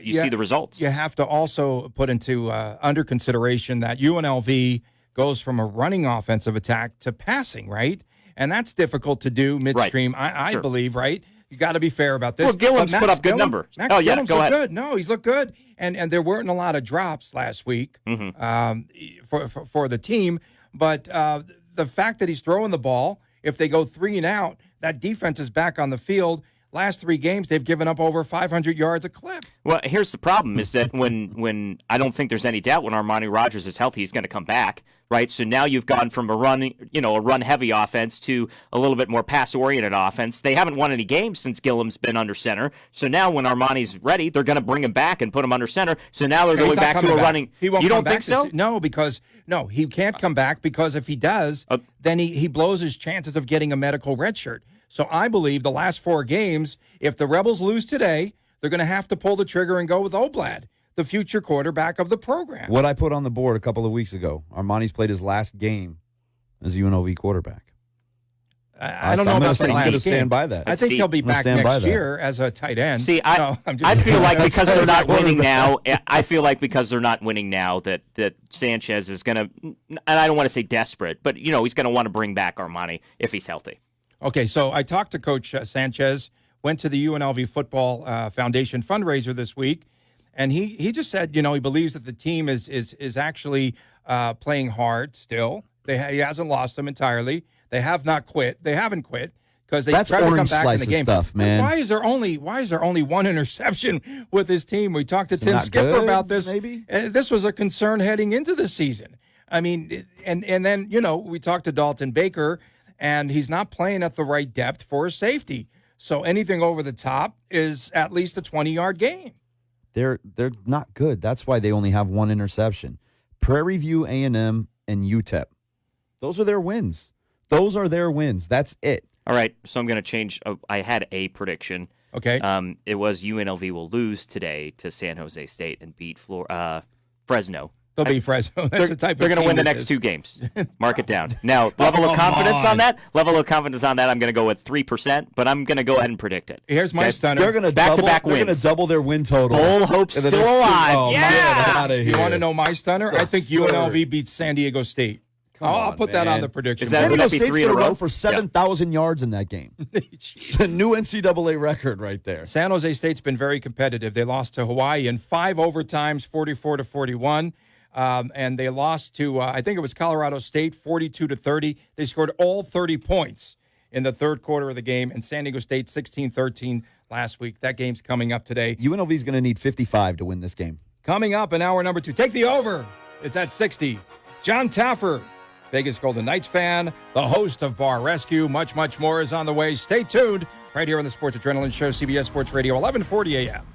you see the results. You have to also put into under consideration that UNLV goes from a running offensive attack to passing, right? And that's difficult to do midstream, right. I believe, right? You got to be fair about this. Well, Gillum's put up good numbers. Max Gillum's looked good. No, he's looked good. And there weren't a lot of drops last week for the team, but the fact that he's throwing the ball, if they go 3 and out, that defense is back on the field. Last 3 games, they've given up over 500 yards a clip. Well, here's the problem is that when I don't think there's any doubt when Armani Rogers is healthy, he's going to come back, right? So now you've gone from a run-heavy offense to a little bit more pass-oriented offense. They haven't won any games since Gillum's been under center. So now when Armani's ready, they're going to bring him back and put him under center. So now they're going back to a running. He won't you don't come think so? No, he can't come back because if he does, then he blows his chances of getting a medical red shirt. So I believe the last 4 games, if the Rebels lose today, they're going to have to pull the trigger and go with Oblad, the future quarterback of the program. What I put on the board a couple of weeks ago, Armani's played his last game as UNLV quarterback. I don't know about the last game. Stand by that. I think he'll be back next year as a tight end. See, I feel like because they're not winning now, that Sanchez is going to, and I don't want to say desperate, but he's going to want to bring back Armani if he's healthy. Okay, so I talked to Coach Sanchez, went to the UNLV Football Foundation fundraiser this week, and he just said, he believes that the team is actually playing hard still. He hasn't lost them entirely. They have not quit. They haven't quit. because they That's tried to come orange back in the slice game. stuff, man. Why is there only one interception with his team? We talked to Tim not Skipper good, about this. maybe? This was a concern heading into the season. I mean, and then we talked to Dalton Baker, and he's not playing at the right depth for his safety. So anything over the top is at least a 20-yard gain. They're not good. That's why they only have one interception. Prairie View, A&M, and UTEP. Those are their wins. That's it. All right, so I'm going to change. I had a prediction. Okay. It was UNLV will lose today to San Jose State and beat Fresno. They'll beat Fresno. That's the type of They're going to team win the this next is. 2 games. Mark it down. Now, level of confidence on that, I'm going to go with 3%, but I'm going to go ahead and predict it. Here's my stunner. They're going to Back-to-back They're going to wins. double their win total. Full hope in the still next 2 alive. Oh, Yeah! Get out of here. You want to know my stunner? It's I think absurd. UNLV beats San Diego State. I'll put that man. on the prediction. Is that- San would Diego be State's 3 in going a to row? run for 7,000 yards in that game. It's a new NCAA record right there. San Jose State's been very competitive. They lost to Hawaii in 5 overtimes, 44-41. And they lost to, I think it was Colorado State, 42-30. They scored all 30 points in the third quarter of the game, and San Diego State 16-13 last week. That game's coming up today. UNLV is going to need 55 to win this game. Coming up in hour number 2. Take the over. It's at 60. Jon Taffer, Vegas Golden Knights fan, the host of Bar Rescue. Much, much more is on the way. Stay tuned right here on the Sports Adrenaline Show, CBS Sports Radio, 1140 a.m.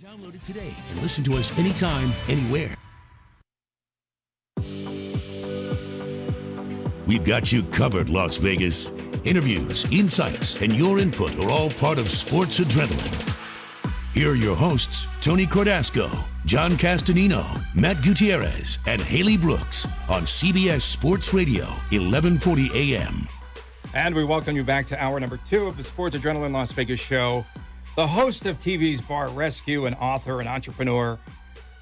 Download it today and listen to us anytime, anywhere. We've got you covered, Las Vegas. Interviews, insights, and your input are all part of Sports Adrenaline. Here are your hosts, Tony Cordasco, John Castanino, Matt Gutierrez, and Haley Brooks on CBS Sports Radio, 1140 AM. And we welcome you back to hour number 2 of the Sports Adrenaline Las Vegas show. The host of TV's Bar Rescue and author and entrepreneur,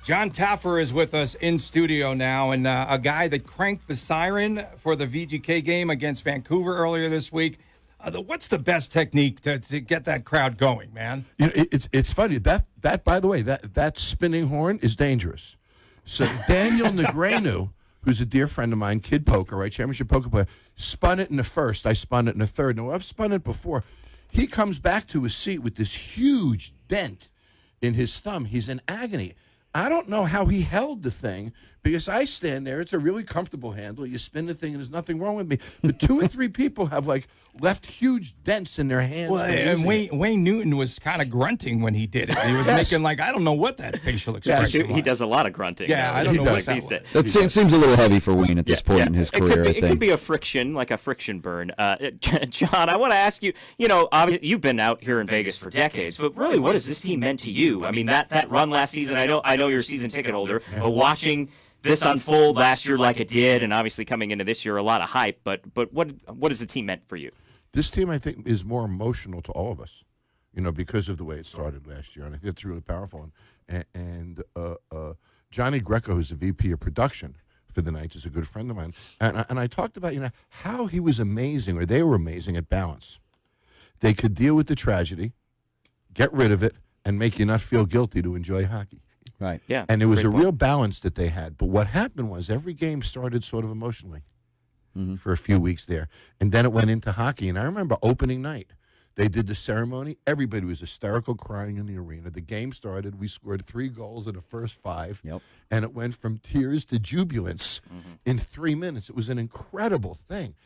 Jon Taffer, is with us in studio now, and a guy that cranked the siren for the VGK game against Vancouver earlier this week. What's the best technique to get that crowd going, man? You know, it's funny that by the way, that spinning horn is dangerous. So Daniel Negreanu, who's a dear friend of mine, kid poker, right, championship poker player, spun it in the first. I spun it in the third. No, I've spun it before. He comes back to his seat with this huge dent in his thumb. He's in agony. I don't know how he held the thing because I stand there. It's a really comfortable handle. You spin the thing and there's nothing wrong with me. But 2 or 3 people have left huge dents in their hands. Well, and Wayne Newton was kind of grunting when he did it. He was making I don't know what that facial expression was. He does a lot of grunting. Yeah, I don't know what that was. That seems a little heavy for Wayne at this point in his career, I think. It could be a friction, like a friction burn. John, I want to ask you, obviously you've been out here in Vegas for decades, but really what has this team meant to you? I mean, that run last season, I know you're a season ticket holder, but watching this unfold last year like it did, and obviously coming into this year, a lot of hype, but what has the team meant for you? This team, I think, is more emotional to all of us, because of the way it started last year, and I think it's really powerful. And Johnny Greco, who's the VP of production for the Knights, is a good friend of mine, and I talked about how he was amazing, or they were amazing at balance. They could deal with the tragedy, get rid of it, and make you not feel guilty to enjoy hockey. Right. Yeah. And it was a real balance that they had. But what happened was every game started sort of emotionally. For a few weeks there. And then it went into hockey. And I remember opening night. They did the ceremony. Everybody was hysterical, crying in the arena. The game started. We scored 3 goals in the first 5. Yep. And it went from tears to jubilance in 3 minutes. It was an incredible thing.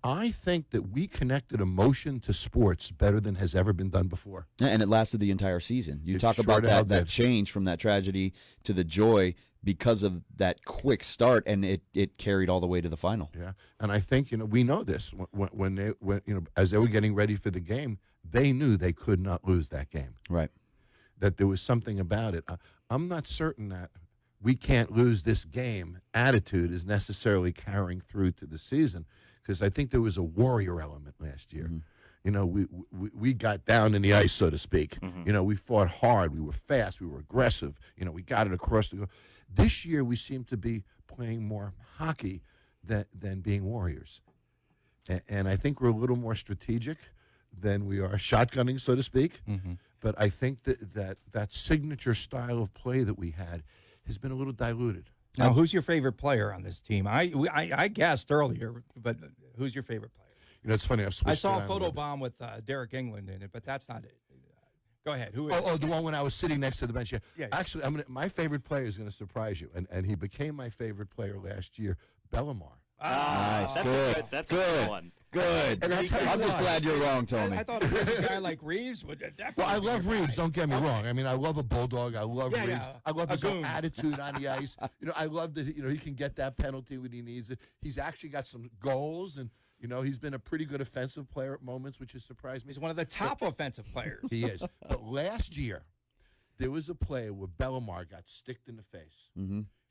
I think that we connected emotion to sports better than has ever been done before. And it lasted the entire season. You talk sure about that change from that tragedy to the joy because of that quick start, and it carried all the way to the final. Yeah, and I think we know this when as they were getting ready for the game, they knew they could not lose that game. Right. That there was something about it. I'm not certain that we can't lose this game attitude is necessarily carrying through to the season, because I think there was a warrior element last year. We got down in the ice, so to speak. We fought hard. We were fast. We were aggressive. We got it across the goal. This year, we seem to be playing more hockey than being warriors. And I think we're a little more strategic than we are shotgunning, so to speak. But I think that signature style of play that we had has been a little diluted. Now, who's your favorite player on this team? I guessed earlier, but who's your favorite player? It's funny. I saw a photo bomb with Derek England in it, but that's not it. Go ahead. Who is the one when I was sitting next to the bench. Yeah. Actually, my favorite player is going to surprise you, and he became my favorite player last year, Bellemare. Nice. That's a good one. Good. And I'm just glad you're wrong, Tony. I thought a guy like Reeves would definitely. Well, I love Reeves. Don't get me wrong. I mean, I love a bulldog. I love Reeves. Yeah. I love his whole attitude on the ice. I love that. He can get that penalty when he needs it. He's actually got some goals, and he's been a pretty good offensive player at moments, which has surprised me. He's one of the top offensive players. He is. But last year, there was a play where Bellemare got sticked in the face.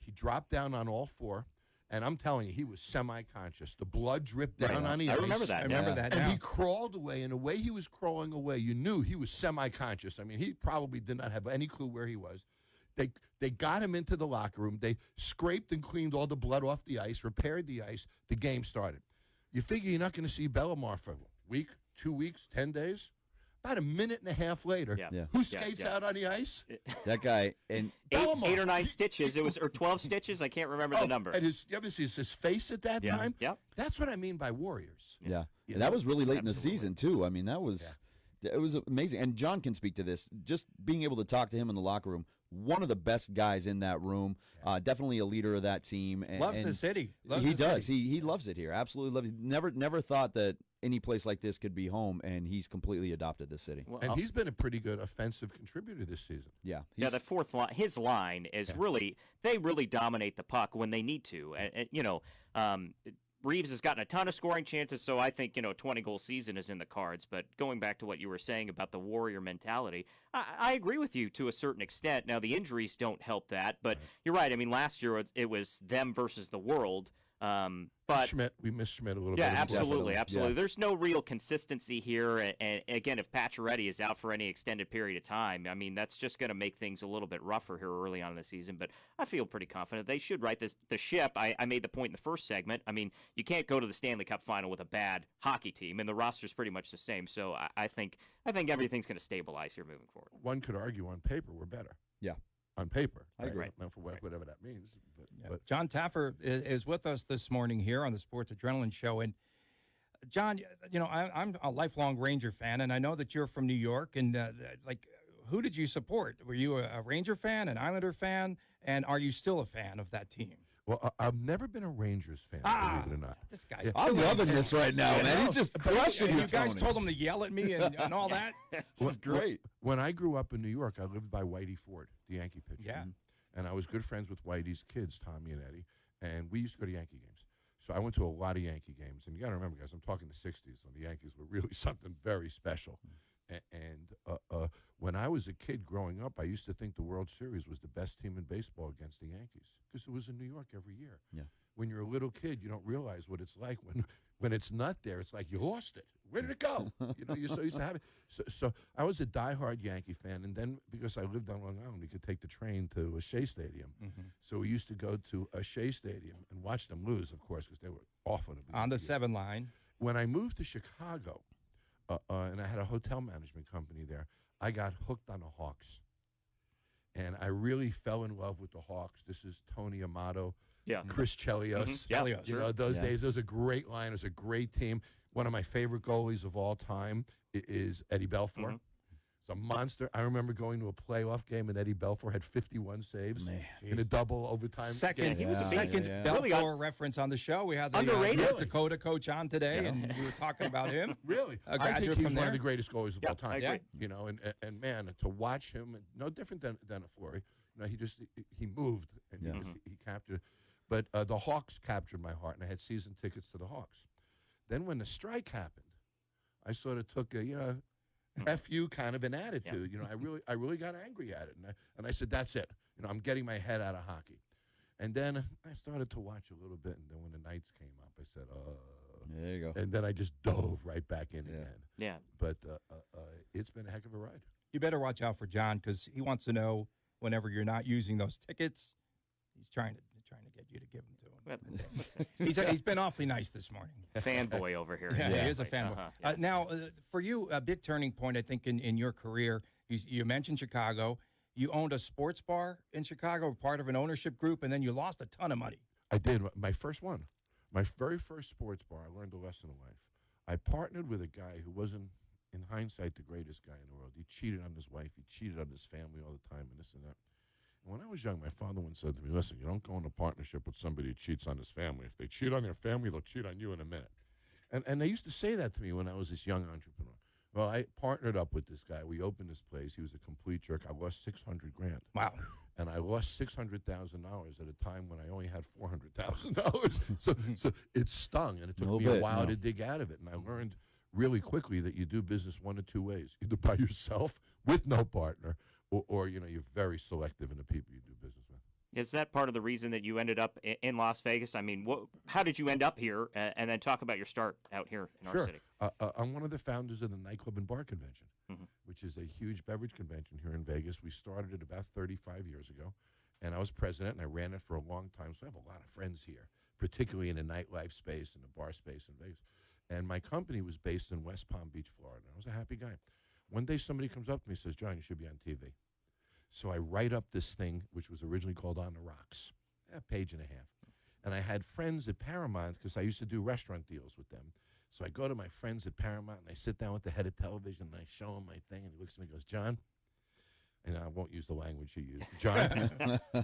He dropped down on all 4. And I'm telling you, he was semi-conscious. The blood dripped down on the ice. I remember that. I remember that. And now. he crawled away. And the way he was crawling away, you knew he was semi-conscious. I mean, he probably did not have any clue where he was. They got him into the locker room. They scraped and cleaned all the blood off the ice, repaired the ice. The game started. You figure you're not going to see Bellemare for a week, 2 weeks, 10 days? About a minute and a half later, who skates out on the ice? That guy. And 8 or 9 stitches. It was, or 12 stitches. I can't remember the number. And you ever see his face at that time? Yeah. That's what I mean by warriors. Yeah. And that was really late in the season, too. I mean, that was it was amazing. And John can speak to this. Just being able to talk to him in the locker room, one of the best guys in that room, definitely a leader of that team. Loves the city. He does. He loves it here. Absolutely loves it. Never thought that any place like this could be home, and he's completely adopted this city. And he's been a pretty good offensive contributor this season. Yeah. The fourth line, his line is really, they really dominate the puck when they need to. And Reeves has gotten a ton of scoring chances, so I think, 20-goal season is in the cards. But going back to what you were saying about the Warrior mentality, I agree with you to a certain extent. Now, the injuries don't help that, but you're right. I mean, last year it was them versus the world. But Schmidt, we missed Schmidt a little bit. Yeah, absolutely. Yeah. There's no real consistency here, and again, if Pacioretty is out for any extended period of time, I mean, that's just going to make things a little bit rougher here early on in the season. But I feel pretty confident they should right the ship. I made the point in the first segment. I mean, you can't go to the Stanley Cup final with a bad hockey team, and the roster's pretty much the same. So I think everything's going to stabilize here moving forward. One could argue on paper we're better. Yeah. On paper. I agree. Don't know for whatever that means. But Jon Taffer is with us this morning here on the Sports Adrenaline Show. And, John, I'm a lifelong Ranger fan, and I know that you're from New York. And, who did you support? Were you a Ranger fan, an Islander fan, and are you still a fan of that team? Well, I've never been a Rangers fan, believe it or not. This guy's I'm loving this right now, man. He's just crushing you guys told him to yell at me and all that? This is great. When I grew up in New York, I lived by Whitey Ford, the Yankee pitcher. Yeah. And I was good friends with Whitey's kids, Tommy and Eddie, and we used to go to Yankee games. So I went to a lot of Yankee games. And you got to remember, guys, I'm talking the 60s, when the Yankees were really something very special. And when I was a kid growing up, I used to think the World Series was the best team in baseball against the Yankees because it was in New York every year. Yeah. When you're a little kid, you don't realize what it's like when it's not there. It's like you lost it. Where did it go? You're so used to have it. So I was a diehard Yankee fan, and then because I lived on Long Island, we could take the train to a Shea Stadium. Mm-hmm. So we used to go to a Shea Stadium and watch them lose, of course, because they were awful. On the 7 line. When I moved to Chicago, and I had a hotel management company there, I got hooked on the Hawks. And I really fell in love with the Hawks. This is Tony Amato, Chris Chelios. Mm-hmm. Yeah. Those days, it was a great line. It was a great team. One of my favorite goalies of all time is Eddie Belfour. Mm-hmm. It's a monster. I remember going to a playoff game, and Eddie Belfour had 51 saves in a double overtime second, game. He was a second Belfour reference on the show. We had the North Dakota coach on today, and we were talking about him. Really? I think he's one of the greatest goalies of all time. I agree. And man, to watch him, no different than a Fleury. He moved and he captured. But the Hawks captured my heart, and I had season tickets to the Hawks. Then when the strike happened, I sort of took a F you kind of an attitude. I really got angry at it, and I said, that's it. I'm getting my head out of hockey. And then I started to watch a little bit, and then when the Knights came up, I said, there you go. And then I just dove right back in again. Yeah. But it's been a heck of a ride. You better watch out for John, because he wants to know whenever you're not using those tickets, he's trying to get you to give them to him. He's been awfully nice this morning. Fanboy over here. Yeah, he is a fanboy. Now, for you, a big turning point, I think, in your career, you mentioned Chicago. You owned a sports bar in Chicago, part of an ownership group, and then you lost a ton of money. I did. My first one. My very first sports bar, I learned a lesson in life. I partnered with a guy who wasn't, in hindsight, the greatest guy in the world. He cheated on his wife. He cheated on his family all the time and this and that. And when I was young, my father once said to me, listen, you don't go into partnership with somebody who cheats on his family. If they cheat on their family, they'll cheat on you in a minute. And they used to say that to me when I was this young entrepreneur. Well, I partnered up with this guy. We opened this place. He was a complete jerk. I lost $600,000. Wow. And I lost $600,000 at a time when I only had $400,000. So it stung, and it took me a while to dig out of it. And I learned really quickly that you do business one of two ways: either by yourself with no partner, or you're very selective in the people you do business with. Is that part of the reason that you ended up in Las Vegas? I mean, how did you end up here? And then talk about your start out here in our city. I'm one of the founders of the Nightclub and Bar Convention, which is a huge beverage convention here in Vegas. We started it about 35 years ago, and I was president, and I ran it for a long time. So I have a lot of friends here, particularly in the nightlife space and the bar space in Vegas. And my company was based in West Palm Beach, Florida. I was a happy guy. One day somebody comes up to me and says, John, you should be on TV. So I write up this thing, which was originally called On the Rocks, a page and a half. And I had friends at Paramount, because I used to do restaurant deals with them. So I go to my friends at Paramount, and I sit down with the head of television, and I show him my thing, and he looks at me and goes, John, and I won't use the language you used. John,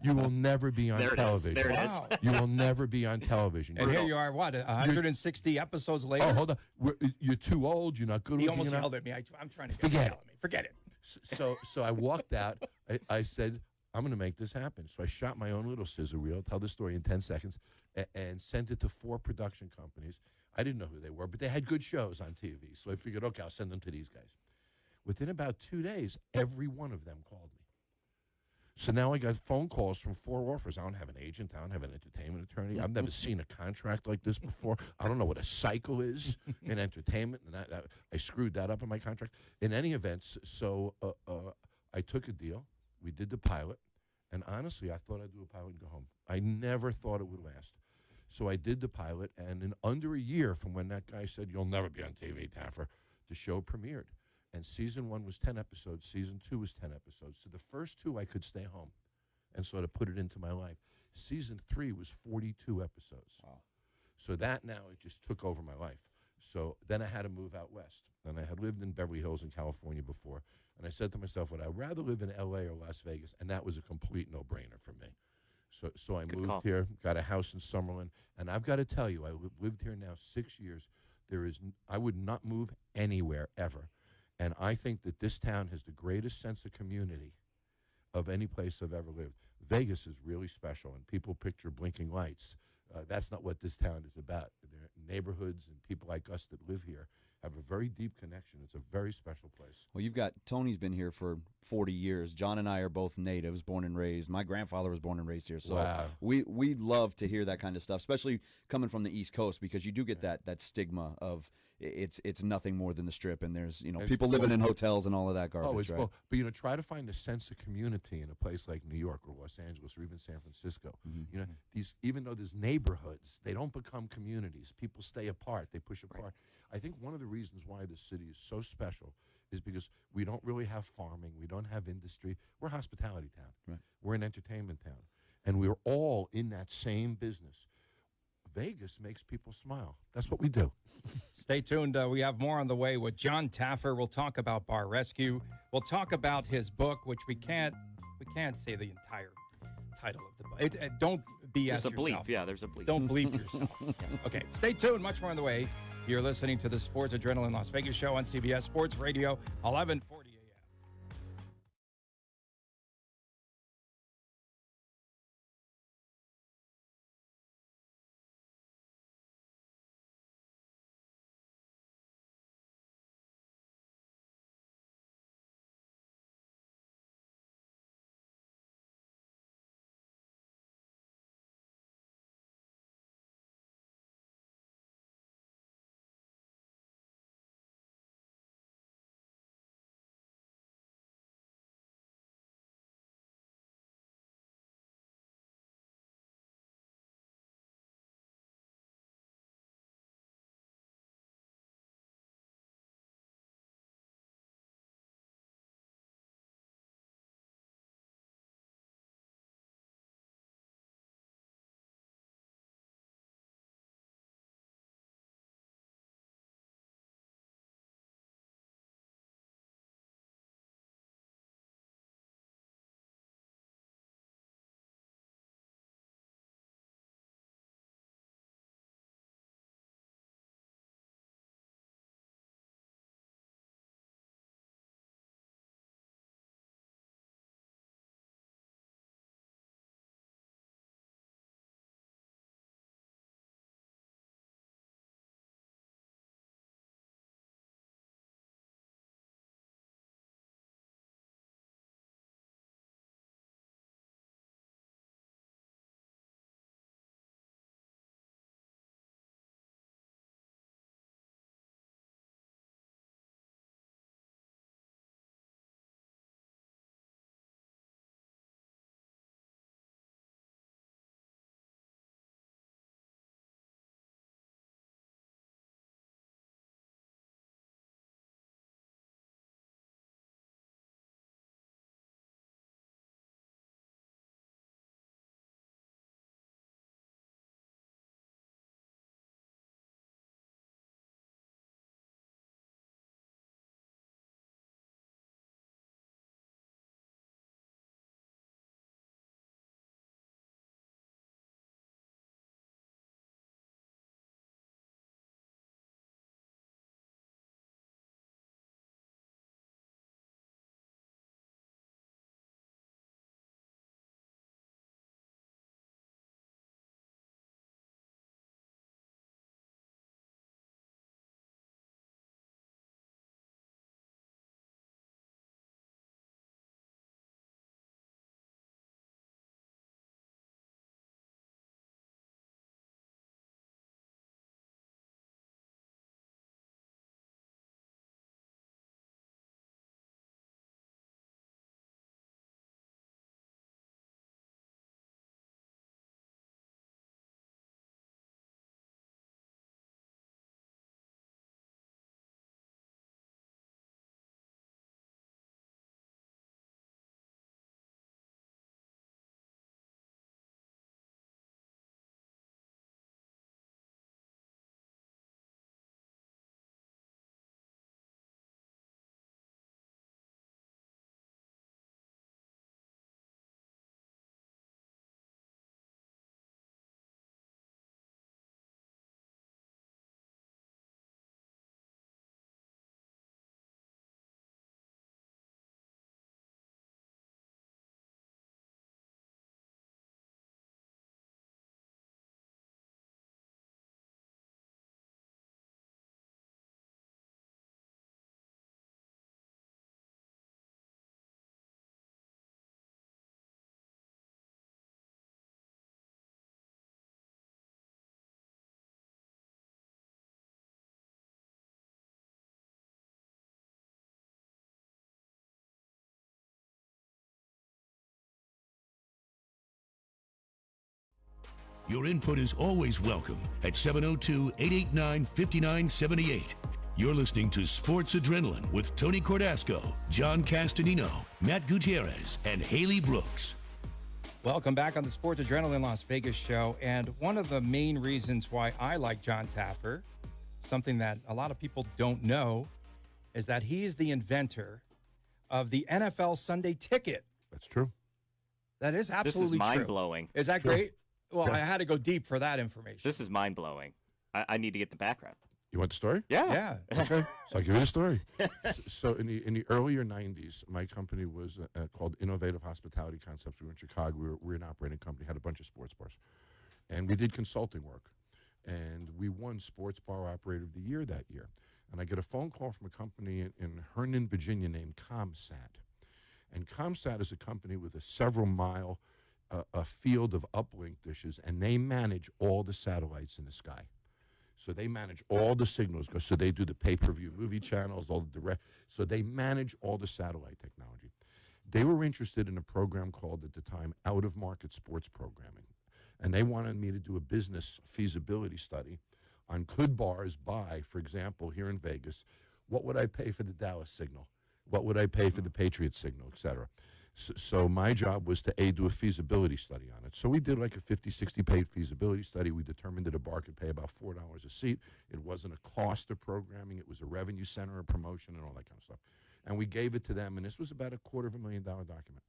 you will never be on television. There it is. You will never be on television. And here you are, 160 episodes later? Oh, hold on. You're too old. You're not good He looking almost enough. yelled at me. I'm trying to Forget yell at me. Forget it. So I walked out. I said, I'm going to make this happen. So I shot my own little scissor reel, tell the story in 10 seconds, and sent it to 4 production companies. I didn't know who they were, but they had good shows on TV. So I figured, okay, I'll send them to these guys. Within about 2 days, every one of them called me. So now I got phone calls from 4 offers. I don't have an agent. I don't have an entertainment attorney. I've never seen a contract like this before. I don't know what a cycle is in entertainment, and I screwed that up in my contract. In any event, so I took a deal. We did the pilot, and honestly, I thought I'd do a pilot and go home. I never thought it would last. So I did the pilot, and in under a year from when that guy said, "You'll never be on TV, Taffer," the show premiered. And season 1 was 10 episodes. Season 2 was 10 episodes. So the first 2, I could stay home and sort of put it into my life. Season 3 was 42 episodes. Wow. So that now, it just took over my life. So then I had to move out west. And I had lived in Beverly Hills in California before. And I said to myself, would I rather live in L.A. or Las Vegas? And that was a complete no-brainer for me. So I moved here, got a house in Summerlin. And I've got to tell you, I lived here now 6 years. I would not move anywhere ever. And I think that this town has the greatest sense of community of any place I've ever lived. Vegas is really special, and people picture blinking lights. That's not what this town is about. There are neighborhoods and people like us that live here have a very deep connection. It's a very special place. Well, you've got Tony's been here for 40 years. John and I are both natives, born and raised. My grandfather was born and raised here. So wow. we love to hear that kind of stuff, especially coming from the East Coast, because you do get that stigma of it's nothing more than the Strip, and there's people living in hotels and all of that garbage. Oh, it's right? But try to find a sense of community in a place like New York or Los Angeles or even San Francisco. Mm-hmm. These, even though there's neighborhoods, they don't become communities. People stay apart. They push apart. Right. I think one of the reasons why this city is so special is because we don't really have farming. We don't have industry. We're a hospitality town. Right. We're an entertainment town. And we're all in that same business. Vegas makes people smile. That's what we do. Stay tuned. We have more on the way with Jon Taffer. We'll talk about Bar Rescue. We'll talk about his book, which we can't say the entire title of the book. Don't BS There's a bleep. yourself. Yeah, there's a bleep. Don't bleep yourself. Yeah. Okay, stay tuned. Much more on the way. You're listening to the Sports Adrenaline Las Vegas show on CBS Sports Radio, 1140. Your input is always welcome at 702-889-5978. You're listening to Sports Adrenaline with Tony Cordasco, John Castanino, Matt Gutierrez, and Haley Brooks. Welcome back on the Sports Adrenaline Las Vegas show. And one of the main reasons why I like Jon Taffer, something that a lot of people don't know, is that he's the inventor of the NFL Sunday Ticket. That's true. That is absolutely This is true. mind-blowing. Is that great? Well, I had to go deep for that information. This is mind-blowing. I need to get the background. You want the story? Yeah. Okay, so I'll give you the story. So in the earlier 90s, my company was called Innovative Hospitality Concepts. We were in Chicago. We were an operating company, had a bunch of sports bars. And we did consulting work. And we won Sports Bar Operator of the Year that year. And I get a phone call from a company in Herndon, Virginia named ComSat. And ComSat is a company with a several-mile a field of uplink dishes, and they manage all the satellites in the sky. So they manage all the signals. So they do the pay-per-view movie channels, all the direct. So they manage all the satellite technology. They were interested in a program called, at the time, out-of-market sports programming. And they wanted me to do a business feasibility study on could bars buy, for example, here in Vegas, what would I pay for the Dallas signal? What would I pay for the Patriots signal, et cetera? So my job was to do a feasibility study on it. So we did like a 50, 60-page feasibility study. We determined that a bar could pay about $4 a seat. It wasn't a cost of programming. It was a revenue center, a promotion, and all that kind of stuff. And we gave it to them, and this was about a $250,000 document.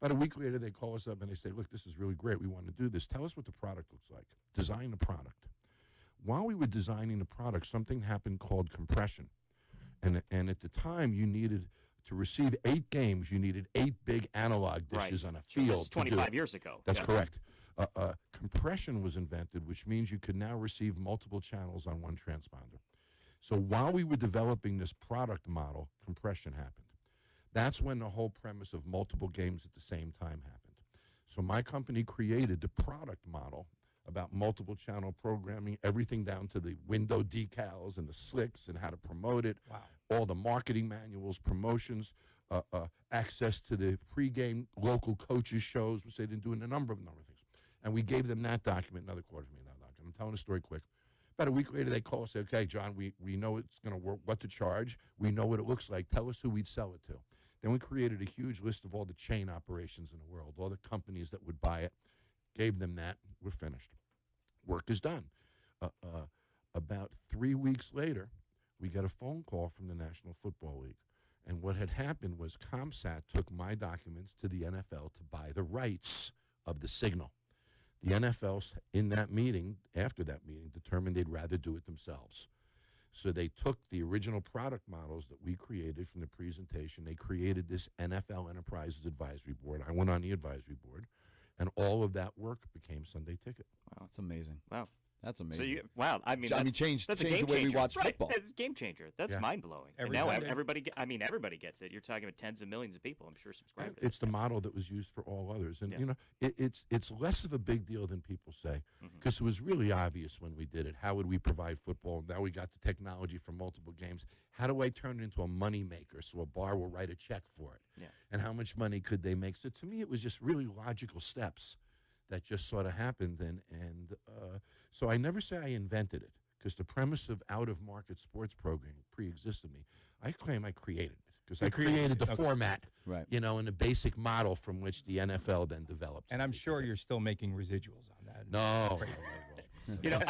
About a week later, they call us up, and they say, look, this is really great. We want to do this. Tell us what the product looks like. Design the product. While we were designing the product, something happened called compression. And at the time, you needed to receive 8 games, you needed 8 big analog dishes on a field. This 25 years ago. That's correct. Compression was invented, which means you could now receive multiple channels on one transponder. So while we were developing this product model, compression happened. That's when the whole premise of multiple games at the same time happened. So my company created the product model about multiple channel programming, everything down to the window decals and the slicks and how to promote it, all the marketing manuals, promotions, access to the pregame local coaches shows, which they didn't do in a number of things. And we gave them that document, another $250,000 document. I'm telling the story quick. About a week later, they call us and say, okay, John, we know it's going to work, what to charge. We know what it looks like. Tell us who we'd sell it to. Then we created a huge list of all the chain operations in the world, all the companies that would buy it, gave them that. We're finished. Work is done. About 3 weeks later, we got a phone call from the National Football League. And what had happened was ComSat took my documents to the NFL to buy the rights of the signal. The NFL, in that meeting, after that meeting, determined they'd rather do it themselves. So they took the original product models that we created from the presentation. They created this NFL Enterprises Advisory Board. I went on the advisory board, and all of that work became Sunday Ticket. Wow, that's amazing. Wow. That's amazing. So change that's the a game way changer. we watch Right. football. It's a game changer. That's mind-blowing. And now everybody gets it. You're talking about tens of millions of people, I'm sure, subscribe to it. It's the model that was used for all others. And, you know, it's less of a big deal than people say, because it was really obvious when we did it. How would we provide football? Now we got the technology for multiple games. How do I turn it into a money maker so a bar will write a check for it? Yeah. And how much money could they make? So to me, it was just really logical steps that just sort of happened. And so I never say I invented it, because the premise of out-of-market sports programming pre-existed me. I claim I created it, because I created the format, you know, and the basic model from which the NFL then developed. And I'm sure you're still making residuals on that. No. You know,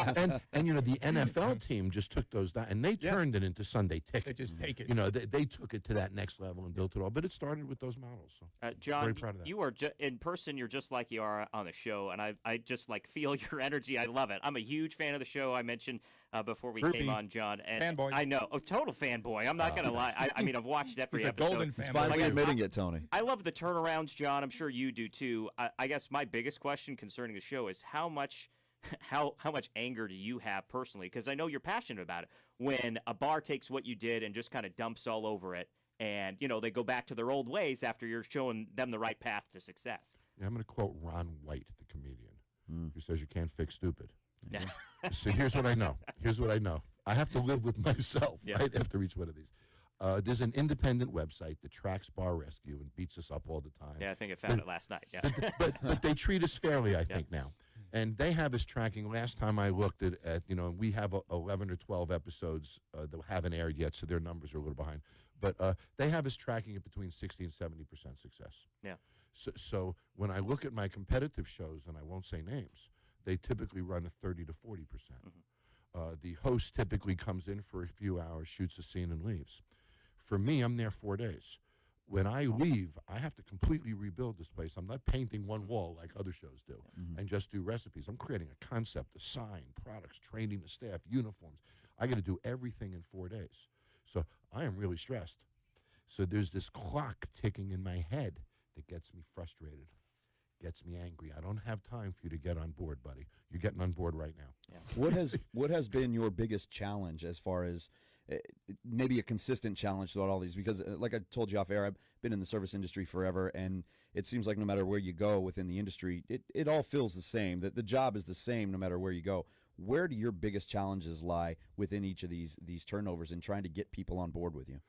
and you know, the NFL team just took those down, and they turned it into Sunday Ticket. They just take it. You know, they took it to that next level and built it all. But it started with those models. So John, very proud of that. you are in person. You're just like you are on the show, and I just like feel your energy. I love it. I'm a huge fan of the show. I mentioned before we came on, John, and fanboy. I know, total fanboy. I'm not gonna lie. I mean, I've watched every He's a episode. golden He's fanboy. finally admitting it, Tony. I love the turnarounds, John. I'm sure you do too. I guess my biggest question concerning the show is how much anger do you have personally? Because I know you're passionate about it. When a bar takes what you did and just kind of dumps all over it, and you know they go back to their old ways after you're showing them the right path to success. Yeah, I'm going to quote Ron White, the comedian, who says you can't fix stupid. Yeah. So here's what I know. I have to live with myself right after each one of these. There's an independent website that tracks Bar Rescue and beats us up all the time. Yeah, I think I found it last night. Yeah, but they treat us fairly, I think, now. And they have us tracking. Last time I looked at we have 11 or 12 episodes that haven't aired yet, so their numbers are a little behind. But they have us tracking it between 60 and 70% success. Yeah. So when I look at my competitive shows, and I won't say names, they typically run a 30 to 40%. The host typically comes in for a few hours, shoots a scene, and leaves. For me, I'm there 4 days. When I leave, I have to completely rebuild this place. I'm not painting one wall like other shows do and just do recipes. I'm creating a concept, a sign, products, training the staff, uniforms. I got to do everything in 4 days. So I am really stressed. So there's this clock ticking in my head that gets me frustrated, gets me angry. I don't have time for you to get on board, buddy. You're getting on board right now. Yeah. What has been your biggest challenge as far as maybe a consistent challenge throughout all these? Because like I told you off air, I've been in the service industry forever, and it seems like no matter where you go within the industry, it all feels the same. That the job is the same no matter where you go. Where do your biggest challenges lie within each of these turnovers and trying to get people on board with you?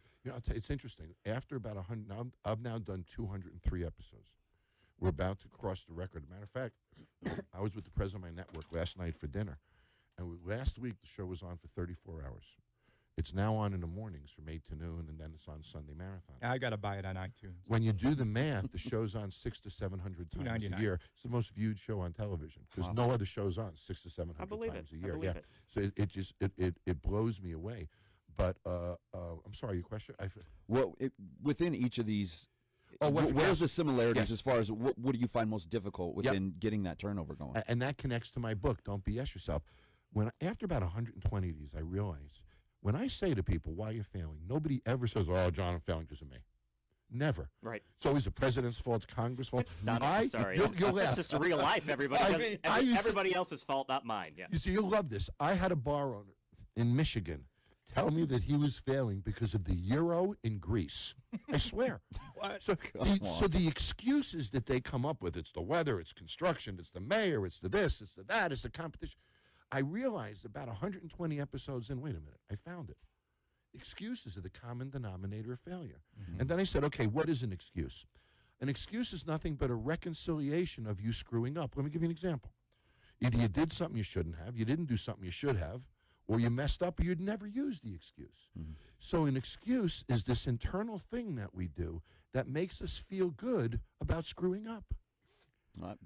It's interesting. After about 100, I've now done 203 episodes. We're about to cross the record. As a matter of fact, I was with the president of my network last night for dinner, and last week the show was on for 34 hours. It's now on in the mornings from 8 to noon, and then it's on Sunday Marathon. I got to buy it on iTunes. When you do the math, the show's on 600 to 700 times a year. It's the most viewed show on television because no other show's on 600 to 700 times a year. It. So it blows me away. But I'm sorry, your question? Within each of these. Where's the similarities as far as what do you find most difficult within getting that turnover going? And that connects to my book, Don't BS Yourself. After about 120 of these, I realized when I say to people, why you're failing, nobody ever says, oh, John, I'm failing because of me. Never. Right. It's always the president's fault, it's Congress' fault. It's not necessary. You'll laugh. It's just real life, everybody. Everybody else's fault, not mine. Yeah. You see, you'll love this. I had a bar owner in Michigan tell me that he was failing because of the euro in Greece. I swear. What? So the excuses that they come up with, it's the weather, it's construction, it's the mayor, it's the this, it's the that, it's the competition. I realized about 120 episodes in, wait a minute, I found it. Excuses are the common denominator of failure. And then I said, okay, what is an excuse? An excuse is nothing but a reconciliation of you screwing up. Let me give you an example. Either you did something you shouldn't have, you didn't do something you should have, or you messed up, or you'd never use the excuse. So an excuse is this internal thing that we do that makes us feel good about screwing up.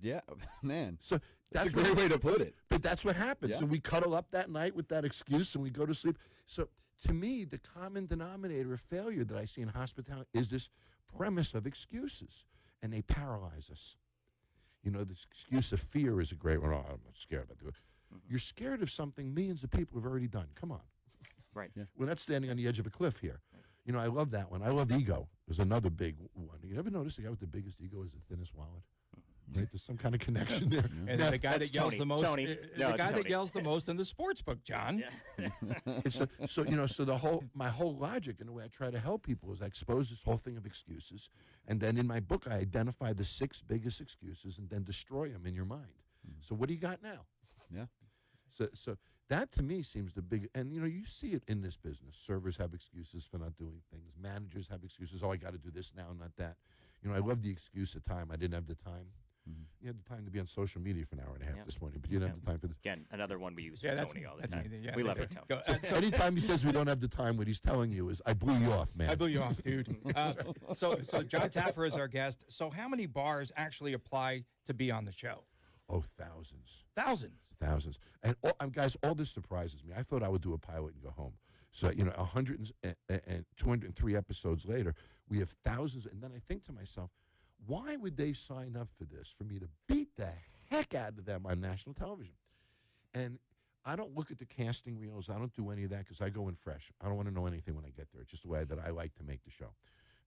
Yeah, man. So that's a great way to put it. But that's what happens. Yeah. And we cuddle up that night with that excuse and we go to sleep. So to me, the common denominator of failure that I see in hospitality is this premise of excuses, and they paralyze us. This excuse of fear is a great one. Oh, I'm not scared about doing it. You're scared of something millions of people have already done. Come on. Right. Yeah. We're not standing on the edge of a cliff here. I love that one. I love ego. There's another big one. You ever notice the guy with the biggest ego is the thinnest wallet? Right? There's some kind of connection there. And the guy that yells the most, that yells the most in the sports book, John. Yeah. So my whole logic and the way I try to help people is I expose this whole thing of excuses, and then in my book I identify the 6 biggest excuses and then destroy them in your mind. So what do you got now? Yeah. So that to me seems the big, and you see it in this business. Servers have excuses for not doing things. Managers have excuses. Oh, I got to do this now, not that. I love the excuse of time. I didn't have the time. You had the time to be on social media for an hour and a half this morning, but you didn't have the time for this. Again, another one we use with Tony all the time. Me, we love it, Tony. So anytime he says we don't have the time, what he's telling you is, I blew you off, man. I blew you off, dude. So Jon Taffer is our guest. So how many bars actually apply to be on the show? Oh, thousands. Thousands. And guys, all this surprises me. I thought I would do a pilot and go home. So, 203 episodes later, we have thousands. And then I think to myself, why would they sign up for this, for me to beat the heck out of them on national television? And I don't look at the casting reels. I don't do any of that because I go in fresh. I don't want to know anything when I get there. It's just the way that I like to make the show.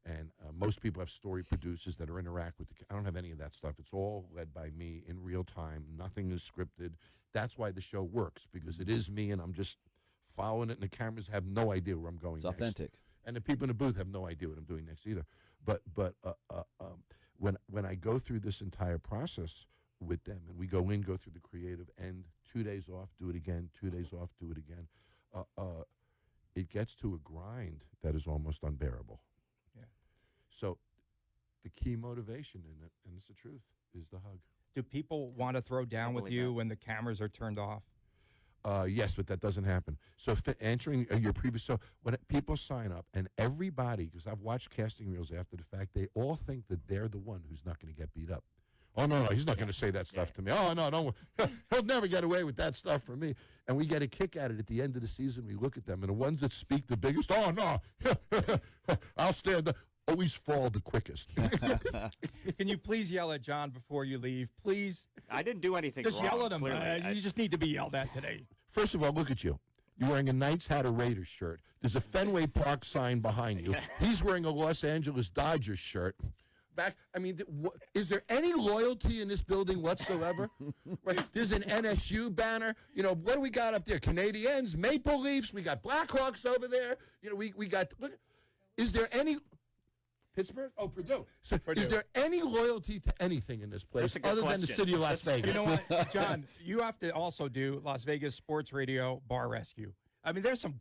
And most people have story producers that interact with I don't have any of that stuff. It's all led by me in real time. Nothing is scripted. That's why the show works, because it is me, and I'm just following it, and the cameras have no idea where I'm going It's next. authentic. And the people in the booth have no idea what I'm doing next either. But when I go through this entire process with them, and we go through the creative end, 2 days off, do it again, 2 days off, do it again, it gets to a grind that is almost unbearable. So the key motivation in it, and it's the truth, is the hug. Do people want to throw down with you when the cameras are turned off? Yes, but that doesn't happen. So answering your previous, so when people sign up, and everybody, because I've watched casting reels after the fact, they all think that they're the one who's not going to get beat up. Oh, no, he's not going to say that stuff to me. Oh, no, don't. He'll never get away with that stuff from me. And we get a kick at it at the end of the season. We look at them, and the ones that speak the biggest, oh, no, I'll stand up. Always fall the quickest. Can you please yell at John before you leave? Please. I didn't do anything just wrong. Yell at him. You just need to be yelled at today. First of all, look at you. You're wearing a Knights hat, a Raiders shirt. There's a Fenway Park sign behind you. He's wearing a Los Angeles Dodgers shirt. Is there any loyalty in this building whatsoever? Right? There's an NSU banner. What do we got up there? Canadiens, Maple Leafs. We got Blackhawks over there. We got. Look, is there any? Pittsburgh? Oh, Purdue. So Purdue. Is there any loyalty to anything in this place other than the city of Las Vegas? You know what, John? You have to also do Las Vegas Sports Radio Bar Rescue. I mean, there's some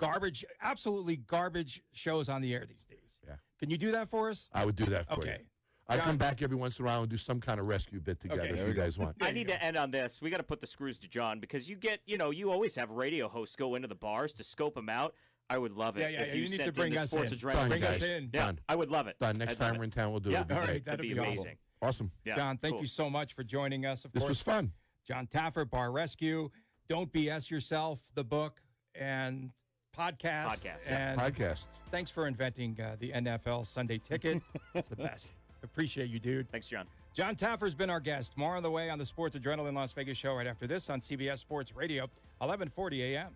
absolutely garbage shows on the air these days. Yeah. Can you do that for us? I would do that for you. Okay. I come back every once in a while and do some kind of rescue bit together if you guys want. I need to end on this. We got to put the screws to John because you always have radio hosts go into the bars to scope them out. I would love it if you need to sent bring in the us Sports in. Adrenaline. Bring us in. Yeah, Done. I would love it. Done. Next time we're in town, we'll do it. All right, that'd be amazing. Awesome. Yeah, John, thank you so much for joining us. Of this course, was fun. John Taffer, Bar Rescue, Don't BS Yourself, the book, and podcast. And podcast. Thanks for inventing the NFL Sunday Ticket. It's the best. Appreciate you, dude. Thanks, John. John Taffer's been our guest. More on the way on the Sports Adrenaline Las Vegas show right after this on CBS Sports Radio, 1140 a.m.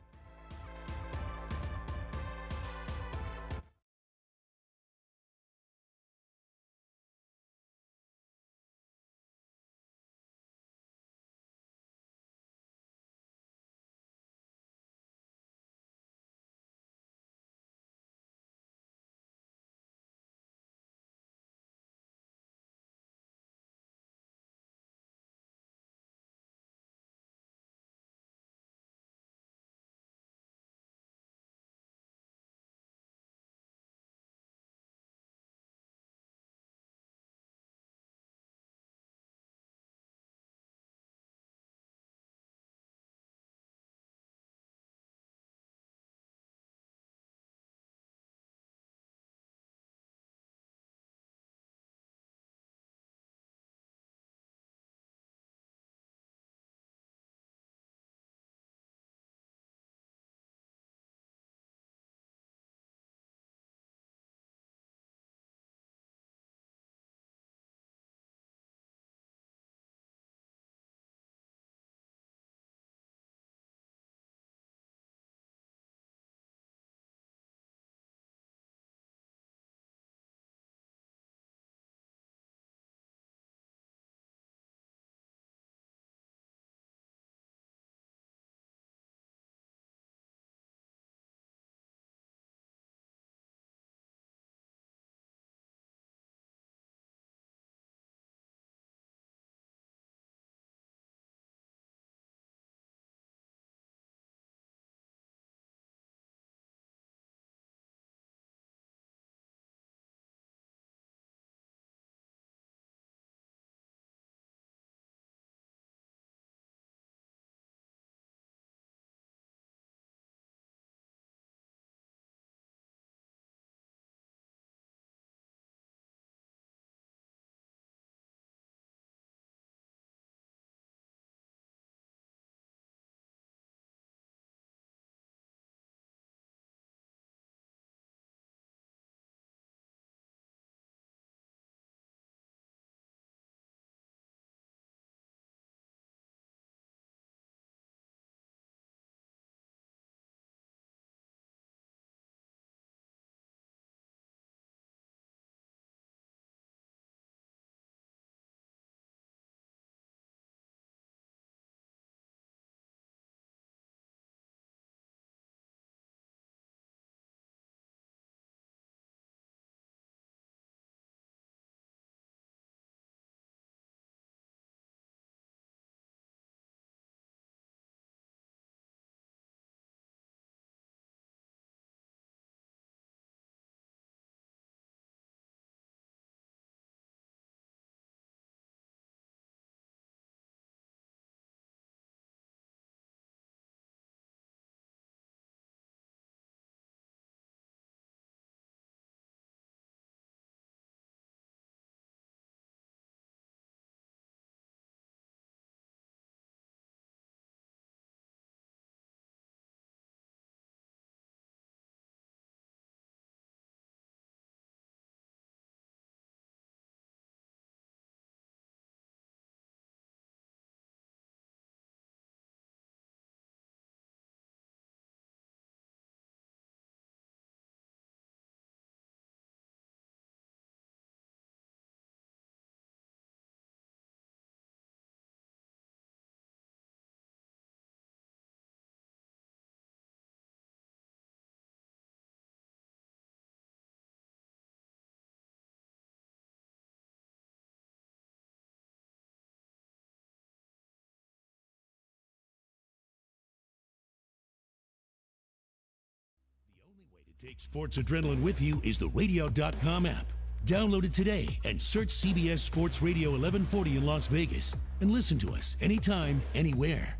Take Sports Adrenaline with you is the radio.com app. Download it today and search CBS Sports Radio 1140 in Las Vegas and listen to us anytime, anywhere.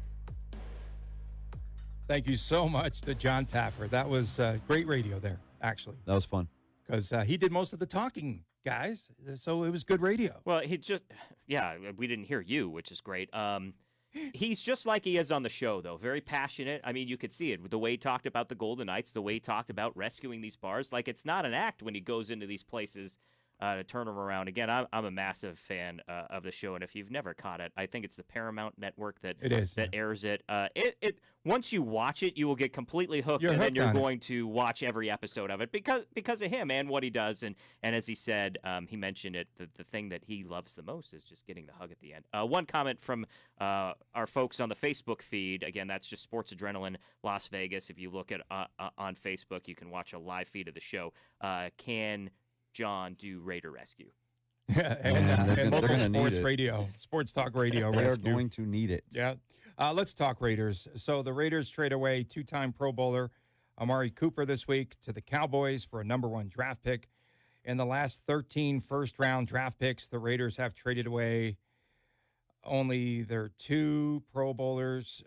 Thank you so much to Jon Taffer. That was great radio there, actually. That was fun. Because he did most of the talking, guys. So it was good radio. Well, we didn't hear you, which is great. He's just like he is on the show, though. Very passionate. I mean, you could see it with the way he talked about the Golden Knights, the way he talked about rescuing these bars. Like, it's not an act when he goes into these places to turn them around. Again, I'm a massive fan of the show, and if you've never caught it, I think it's the Paramount Network that airs it. It once you watch it, you will get completely hooked, and then you're going to watch every episode of it because of him and what he does. And as he said, he mentioned it. The thing that he loves the most is just getting the hug at the end. One comment from our folks on the Facebook feed. Again, that's just Sports Adrenaline Las Vegas. If you look at on Facebook, you can watch a live feed of the show. Can John do Raider Rescue? and local sports radio, sports talk radio. They rescue. are going to need it. Yeah. Let's talk Raiders. So the Raiders trade away two-time Pro Bowler Amari Cooper this week to the Cowboys for a number 1 draft pick. In the last 13 first-round draft picks, the Raiders have traded away only their 2 Pro Bowlers.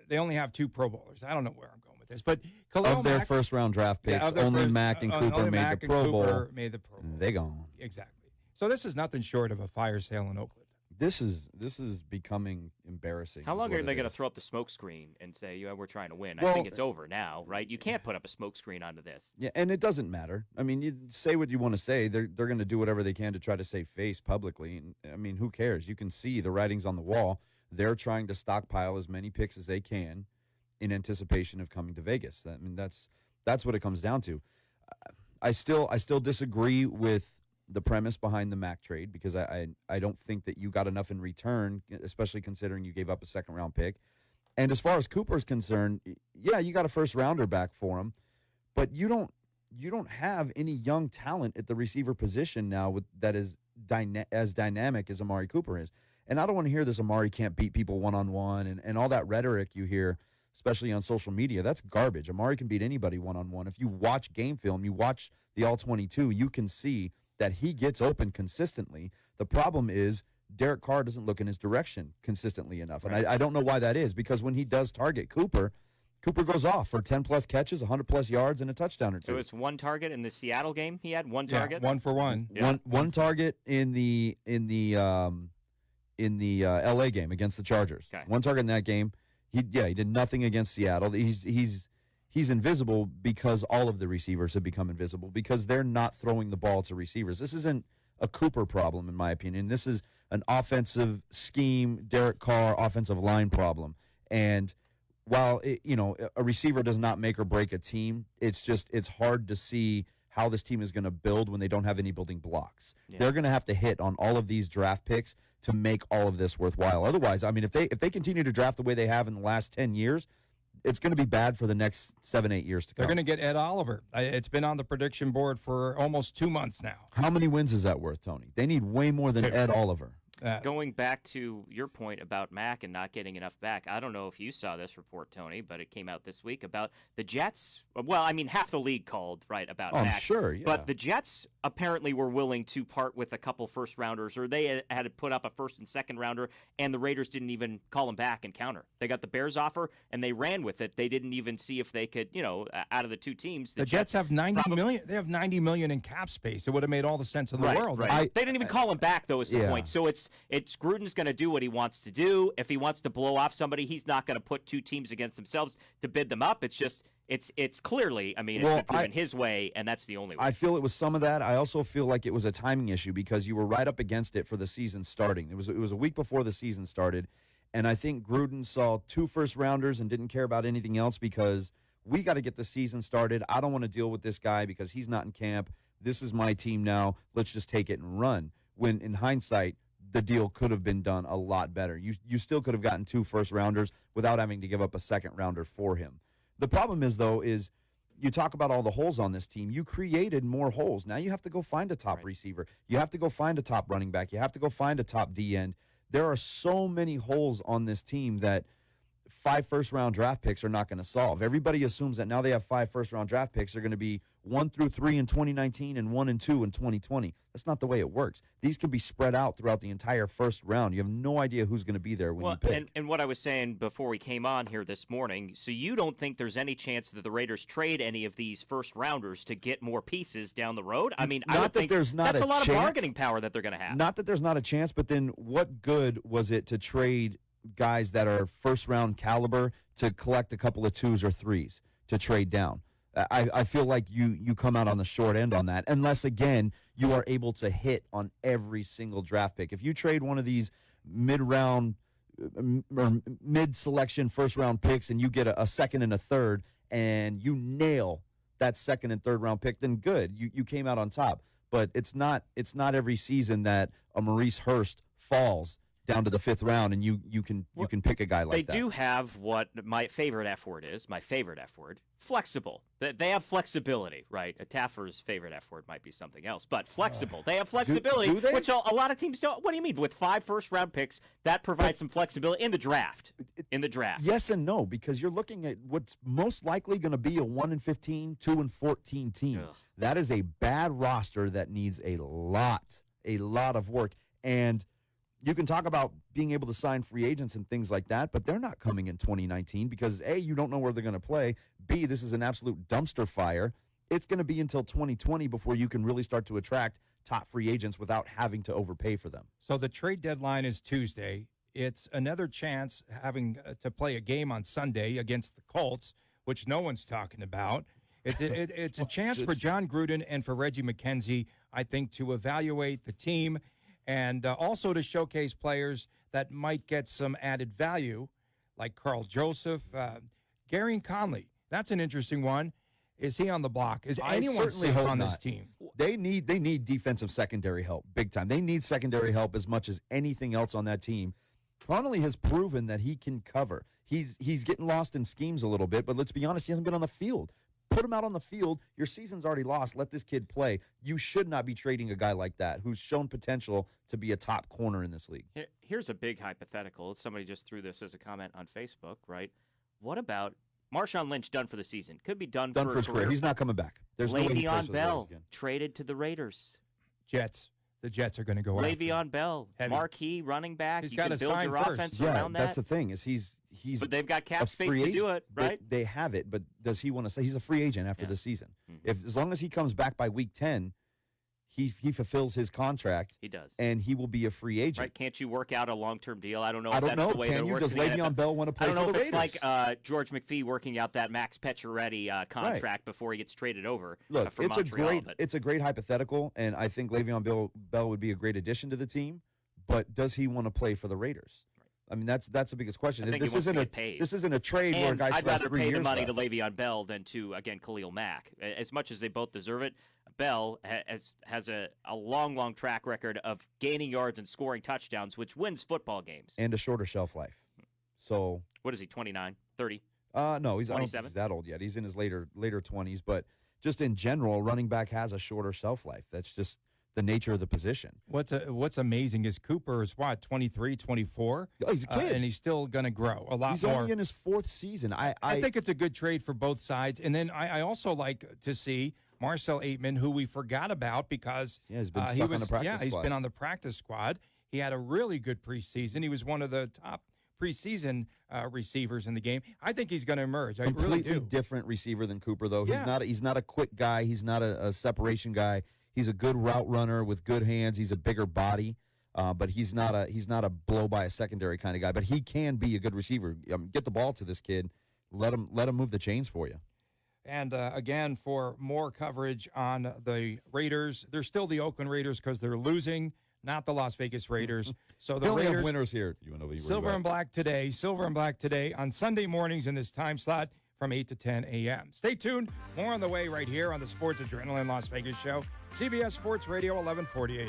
They only have 2 Pro Bowlers. I don't know where I'm going with this, but of their first-round draft picks, only Mack and Cooper made the Pro Bowl. They gone. Exactly. So this is nothing short of a fire sale in Oakland. This is becoming embarrassing. How long are they going to throw up the smoke screen and say, "Yeah, we're trying to win"? I think it's over now, right? You can't put up a smoke screen onto this. Yeah, and it doesn't matter. I mean, you say what you want to say. They're going to do whatever they can to try to save face publicly. And, I mean, who cares? You can see the writings on the wall. They're trying to stockpile as many picks as they can in anticipation of coming to Vegas. I mean, that's what it comes down to. I still disagree with the premise behind the Mack trade because I don't think that you got enough in return, especially considering you gave up a second-round pick. And as far as Cooper's concerned, yeah, you got a first-rounder back for him, but you don't have any young talent at the receiver position now that is as dynamic as Amari Cooper is. And I don't want to hear this Amari can't beat people one-on-one and all that rhetoric you hear, especially on social media. That's garbage. Amari can beat anybody one-on-one. If you watch game film, you watch the All-22, you can see that he gets open consistently. The problem is Derek Carr doesn't look in his direction consistently enough. And I don't know why that is, because when he does target Cooper goes off for 10-plus catches, 100-plus yards, and a touchdown or 2. So it's 1 target in the Seattle game. He had 1 target. 1 for 1. Yeah. One target in the LA game against the Chargers. Okay. 1 target in that game. He did nothing against Seattle. He's invisible because all of the receivers have become invisible because they're not throwing the ball to receivers. This isn't a Cooper problem, in my opinion. This is an offensive scheme, Derek Carr offensive line problem. And while a receiver does not make or break a team, it's hard to see how this team is going to build when they don't have any building blocks. Yeah. They're going to have to hit on all of these draft picks to make all of this worthwhile. Otherwise, I mean, if they continue to draft the way they have in the last 10 years, it's going to be bad for the next 7-8 years to come. They're going to get Ed Oliver. It's been on the prediction board for almost 2 months now. How many wins is that worth, Tony? They need way more than Ed Oliver. Going back to your point about Mack and not getting enough back, I don't know if you saw this report, Tony, but it came out this week about the Jets. Well, I mean, half the league called, right, about Mack. I'm sure, yeah. But the Jets apparently were willing to part with a couple first-rounders, or they had to put up a first- and second-rounder, and the Raiders didn't even call them back and counter. They got the Bears offer, and they ran with it. They didn't even see if they could, out of the 2 teams. The Jets have $90 million. They have $90 million in cap space. It would have made all the sense in the world. Right. They didn't even call him back, though, is the point. So it's Gruden's going to do what he wants to do. If he wants to blow off somebody, he's not going to put 2 teams against themselves to bid them up. It's just it's clearly, I mean, it's been proven his way, and that's the only way. I feel it was some of that. I also feel like it was a timing issue because you were right up against it for the season starting. It was a week before the season started, and I think Gruden saw 2 first-rounders and didn't care about anything else because we got to get the season started. I don't want to deal with this guy because he's not in camp. This is my team now. Let's just take it and run. When in hindsight, the deal could have been done a lot better. You still could have gotten 2 first-rounders without having to give up a second-rounder for him. The problem is you talk about all the holes on this team. You created more holes. Now you have to go find a top receiver. You have to go find a top running back. You have to go find a top D end. There are so many holes on this team that 5 first-round draft picks are not going to solve. Everybody assumes that now they have 5 first-round draft picks. They're going to be 1 through 3 in 2019 and 1 and 2 in 2020. That's not the way it works. These can be spread out throughout the entire first round. You have no idea who's going to be there when you pick. And what I was saying before we came on here this morning, so you don't think there's any chance that the Raiders trade any of these first-rounders to get more pieces down the road? I mean, I would think that's a lot of bargaining power that they're going to have. Not that there's not a chance, but then what good was it to trade guys that are first-round caliber to collect a couple of 2s or 3s to trade down? I feel like you come out on the short end on that, unless, again, you are able to hit on every single draft pick. If you trade one of these mid-round or mid-selection first-round picks and you get a second and a third and you nail that second and third-round pick, then good. You came out on top. But it's not every season that a Maurice Hurst falls down to the 5th round, and you can pick a guy like that. They do have what my favorite F word is, flexible. They have flexibility, right? Taffer's favorite F word might be something else, but flexible. They have flexibility, do they? which a lot of teams don't. What do you mean? With 5 first-round picks, that provides some flexibility in the draft. Yes and no, because you're looking at what's most likely going to be a 1-15, 2-14 team. Ugh. That is a bad roster that needs a lot of work. And you can talk about being able to sign free agents and things like that, but they're not coming in 2019 because, A, you don't know where they're going to play. B, this is an absolute dumpster fire. It's going to be until 2020 before you can really start to attract top free agents without having to overpay for them. So the trade deadline is Tuesday. It's another chance having to play a game on Sunday against the Colts, which no one's talking about. It's a chance for John Gruden and for Reggie McKenzie, I think, to evaluate the team and also to showcase players that might get some added value, like Carl Joseph, Gary Conley. That's an interesting one. Is he on the block? Is anyone safe on this team? They need defensive secondary help big time. They need secondary help as much as anything else on that team. Connolly has proven that he can cover. He's getting lost in schemes a little bit, but let's be honest, he hasn't been on the field. Put him out on the field. Your season's already lost. Let this kid play. You should not be trading a guy like that who's shown potential to be a top corner in this league. Here's a big hypothetical. Somebody just threw this as a comment on Facebook, right? What about Marshawn Lynch done for the season? Could be done for his career. He's not coming back. There's no way he plays for the Bell traded to the Raiders. Jets. The Jets are going to go after Le'Veon Bell, marquee running back. He's you got can to build sign your first. offense around that. That's the thing is he's. But they've got cap space to do it, right? They have it, but does he want to say he's a free agent after the season? Mm-hmm. As long as he comes back by week 10, he fulfills his contract. He does, and he will be a free agent. Right? Can't you work out a long-term deal? I don't know. I don't know. The way Can you? Does Le'Veon Bell want to play for the Raiders? I don't know if it's like George McPhee working out that Max Pacioretty contract before he gets traded over. Look, from Montreal, it's a great hypothetical, and I think Le'Veon Bell would be a great addition to the team. But does he want to play for the Raiders? I mean, that's the biggest question. This isn't a trade where a guy I'd rather pay the money left. to Le'Veon Bell than to, again, Khalil Mack. As much as they both deserve it, Bell has a long track record of gaining yards and scoring touchdowns, which wins football games. And a shorter shelf life. So what is he, 29, 30? No, he's 27? I don't think he's that old yet. He's in his later 20s. But just in general, running back has a shorter shelf life. That's just the nature of the position. What's amazing is Cooper is 23, 24? Oh, he's a kid. And he's still going to grow a lot more. He's only in his 4th season. I think it's a good trade for both sides. And then I also like to see Marcel Aitman, who we forgot about because he's been stuck on the practice squad. He's been on the practice squad. He had a really good preseason. He was one of the top preseason receivers in the game. I think he's going to emerge. Completely different receiver than Cooper, though. He's not a quick guy. He's not a separation guy. He's a good route runner with good hands. He's a bigger body, but he's not a blow by a secondary kind of guy. But he can be a good receiver. Get the ball to this kid. Let him move the chains for you. And again, for more coverage on the Raiders, they're still the Oakland Raiders because they're losing, not the Las Vegas Raiders. So the Raiders have winners here. Silver and black today on Sunday mornings in this time slot from 8 to 10 a.m. Stay tuned. More on the way right here on the Sports Adrenaline Las Vegas show. CBS Sports Radio, 1140 a.m.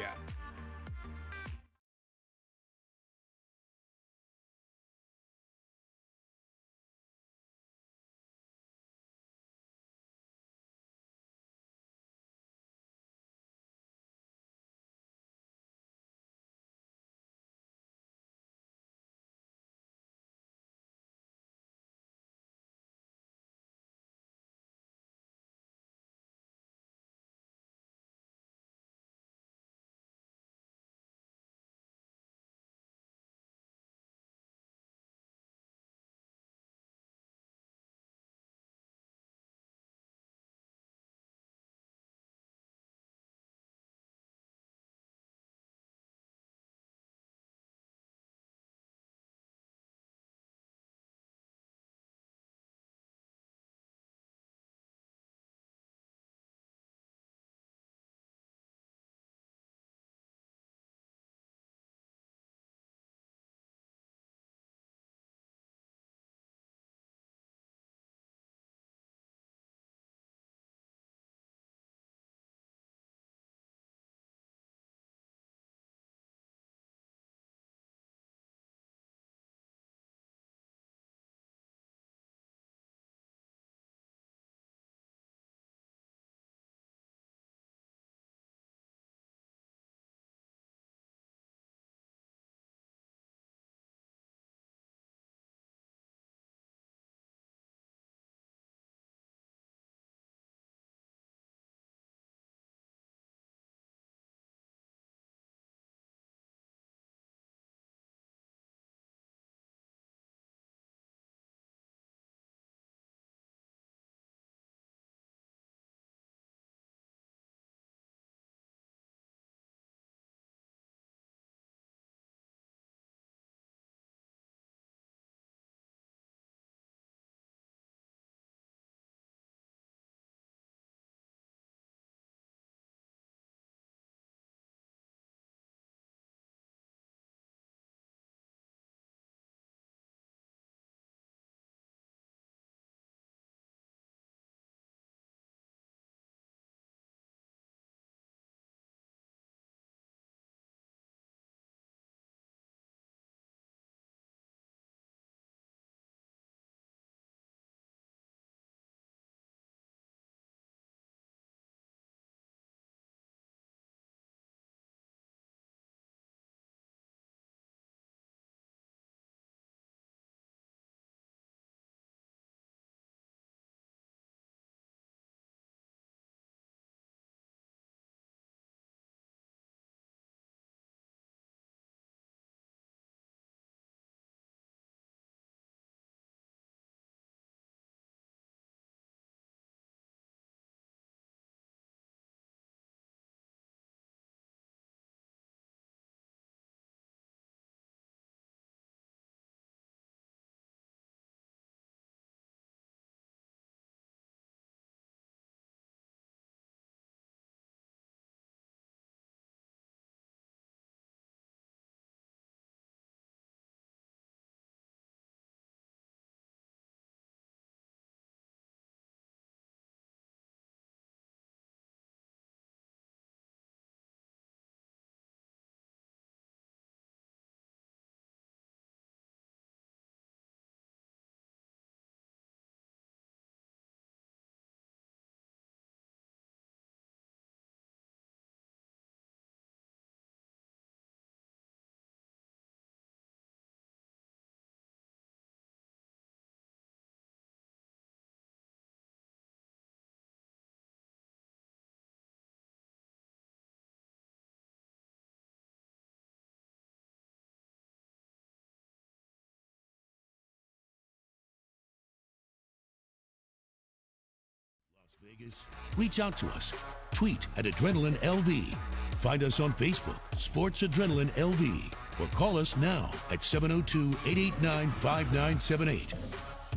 Vegas. Reach out to us. Tweet at Adrenaline LV. Find us on Facebook, Sports Adrenaline LV, or call us now at 702-889-5978.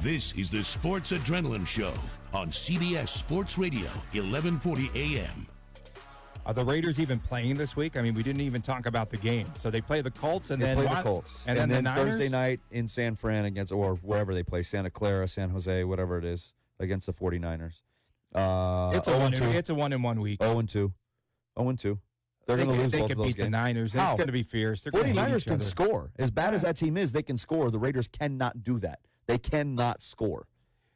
This is the Sports Adrenaline Show on CBS Sports Radio, 1140 AM. Are the Raiders even playing this week? I mean, we didn't even talk about the game. So they play the Colts and they then play the Colts. And then the Niners? Thursday night in San Fran against, or wherever they play, Santa Clara, San Jose, whatever it is, against the 49ers. It's a 1-1 week. 0-2. 0-2. They're going to lose both of those games. They could beat the Niners. It's going to be fierce. 49ers can score. As bad as that team is, they can score. The Raiders cannot do that. They cannot score.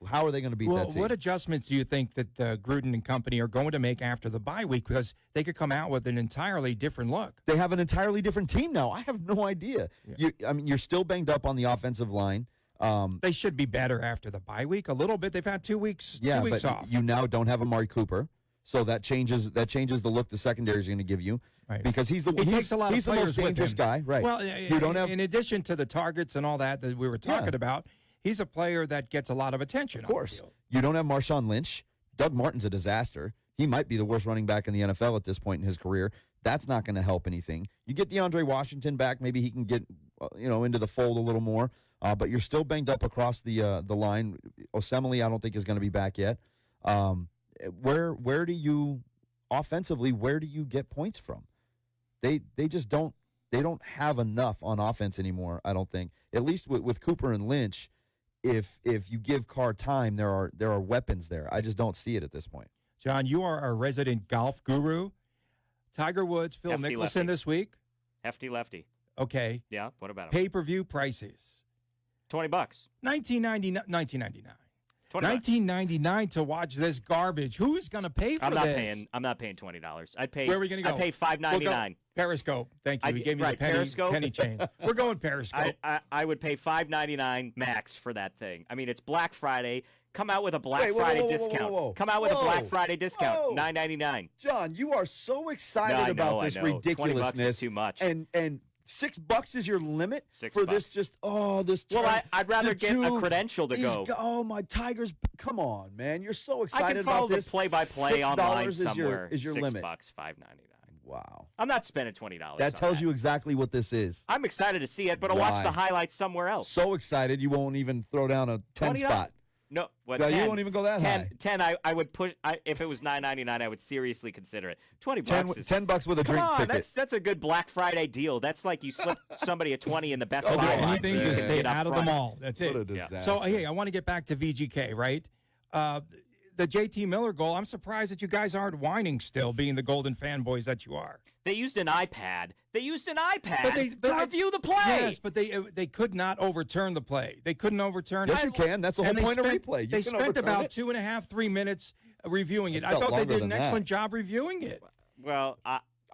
How are they going to beat that team? What adjustments do you think that Gruden and company are going to make after the bye week? Because they could come out with an entirely different look. They have an entirely different team now. I have no idea. Yeah. You're still banged up on the offensive line. They should be better after the bye week a little bit. They've had 2 weeks. 2 weeks off. You now don't have Amari Cooper, so that changes the look the secondary is going to give you. Right. Because he's the takes a lot of he's the most dangerous guy. Right. Well, you don't have. In addition to the targets and all that we were talking about. He's a player that gets a lot of attention. Of course. You don't have Marshawn Lynch. Doug Martin's a disaster. He might be the worst running back in the NFL at this point in his career. That's not going to help anything. You get DeAndre Washington back, maybe he can get into the fold a little more. But you're still banged up across the line. Osemele, I don't think is going to be back yet. Where do you offensively? Where do you get points from? They just don't. They don't have enough on offense anymore. I don't think. At least with Cooper and Lynch. If you give Carr time, there are weapons there. I just don't see it at this point. John, you are our resident golf guru. Tiger Woods, Phil Hefty Mickelson lefty. this week. Hefty lefty. Okay. Yeah, what about him? Pay-per-view prices. $20. $19.99. $19 to watch this garbage. Who's going to pay for this? I'm not paying $20. I'd pay. Where are we going to go? I pay $5.99. Periscope. Thank you. He gave me the penny chain. We're going Periscope. I would pay $5.99 max for that thing. I mean, it's Black Friday. Come out with a Black Friday discount. Come out with a Black Friday discount. $9.99. John, you are so excited about this ridiculousness. $20 is too much. And $6 is your limit for this. This. Well, I'd rather get a credential to go. Oh my Tigers! Come on, man! You're so excited I can follow about this. The play-by-play online somewhere. Is your limit? $6.99. Wow! I'm not spending $20. That tells you exactly what this is. I'm excited to see it, but I'll watch the highlights somewhere else. So excited you won't even throw down a 10 spot. No, you won't even go that high. 10, I would push. If it was $9.99, I would seriously consider it. $20 is $10 with a drink ticket. That's a good Black Friday deal. That's like you slip somebody a 20 in the Best Buy. Anything to stay out of the mall. That's it. What a disaster. So hey, I want to get back to VGK, right? The JT Miller goal. I'm surprised that you guys aren't whining still, being the Golden fanboys that you are. They used an iPad. to review the play. Yes, but they could not overturn the play. They couldn't overturn it. Yes, you can. That's the whole point of replay. They spent about 2.5, 3 minutes reviewing it. I thought they did an excellent job reviewing it. Well,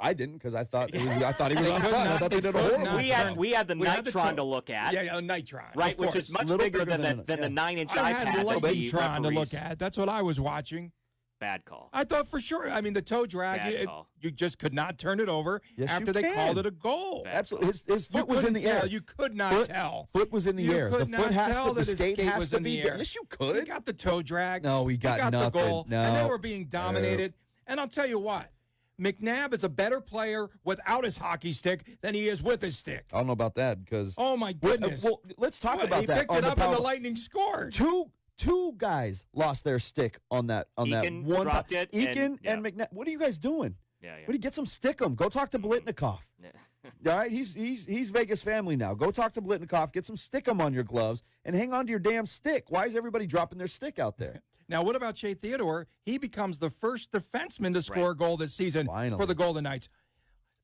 I didn't because I thought he was onside. I thought they did a horrible. We had the Nitron to look at. Yeah, a Nitron. Right, which is much bigger than the 9-inch iPad. I had a Nitron to look at. That's what I was watching. Bad call. I thought for sure. I mean, the toe drag, you just could not turn it over after they called it a goal. Absolutely. His foot was in the air. You could not tell. Foot was in the air. The foot has to, the skate has to be. Yes, you could. He got the toe drag. No, he got nothing. The goal. No. And they were being dominated. And I'll tell you what. McNabb is a better player without his hockey stick than he is with his stick. I don't know about that because. Oh, my goodness. Well, let's talk about that. He picked it up and the Lightning scored. Two guys lost their stick on that Eakin one. Dropped it. Eakin and McNabb. What are you guys doing? Yeah. What do you get some stick 'em? Go talk to Blitnikoff. Yeah. All right, he's Vegas family now. Go talk to Blitnikoff. Get some stick 'em on your gloves and hang on to your damn stick. Why is everybody dropping their stick out there? Now, what about Shea Theodore? He becomes the first defenseman to score a goal this season for the Golden Knights.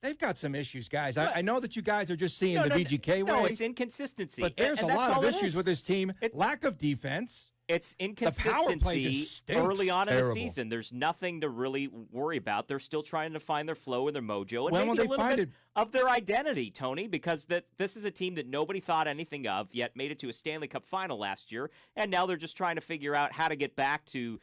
They've got some issues, guys. I know that you guys are just seeing the VGK way. No, it's inconsistency. But there's a lot of issues with this team. Lack of defense. It's inconsistency. The power play just stinks. Early on in the season. There's nothing to really worry about. They're still trying to find their flow and their mojo and maybe a little bit of their identity, Tony, because this is a team that nobody thought anything of, yet made it to a Stanley Cup final last year, and now they're just trying to figure out how to get back to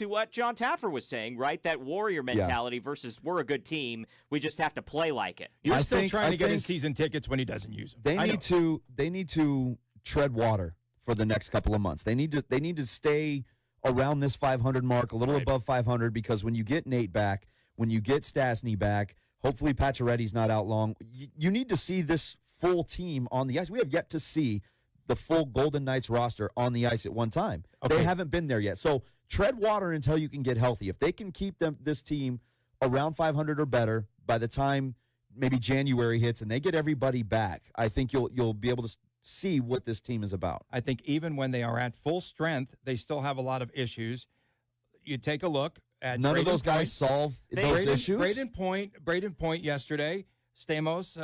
what Jon Taffer was saying, right? That warrior mentality versus we're a good team. We just have to play like it. You're still trying to get his season tickets when he doesn't use them. They need to tread water for the next couple of months. They need to stay around this 500 mark, a little above 500, because when you get Nate back, when you get Stasny back, hopefully Pacioretty's not out long, you need to see this full team on the ice. We have yet to see the full Golden Knights roster on the ice at one time. Okay. They haven't been there yet. So tread water until you can get healthy. If they can keep this team around 500 or better by the time maybe January hits and they get everybody back, I think you'll be able to see what this team is about. I think even when they are at full strength, they still have a lot of issues. You take a look at none of those guys solve those issues. Braden Point yesterday. Stamkos.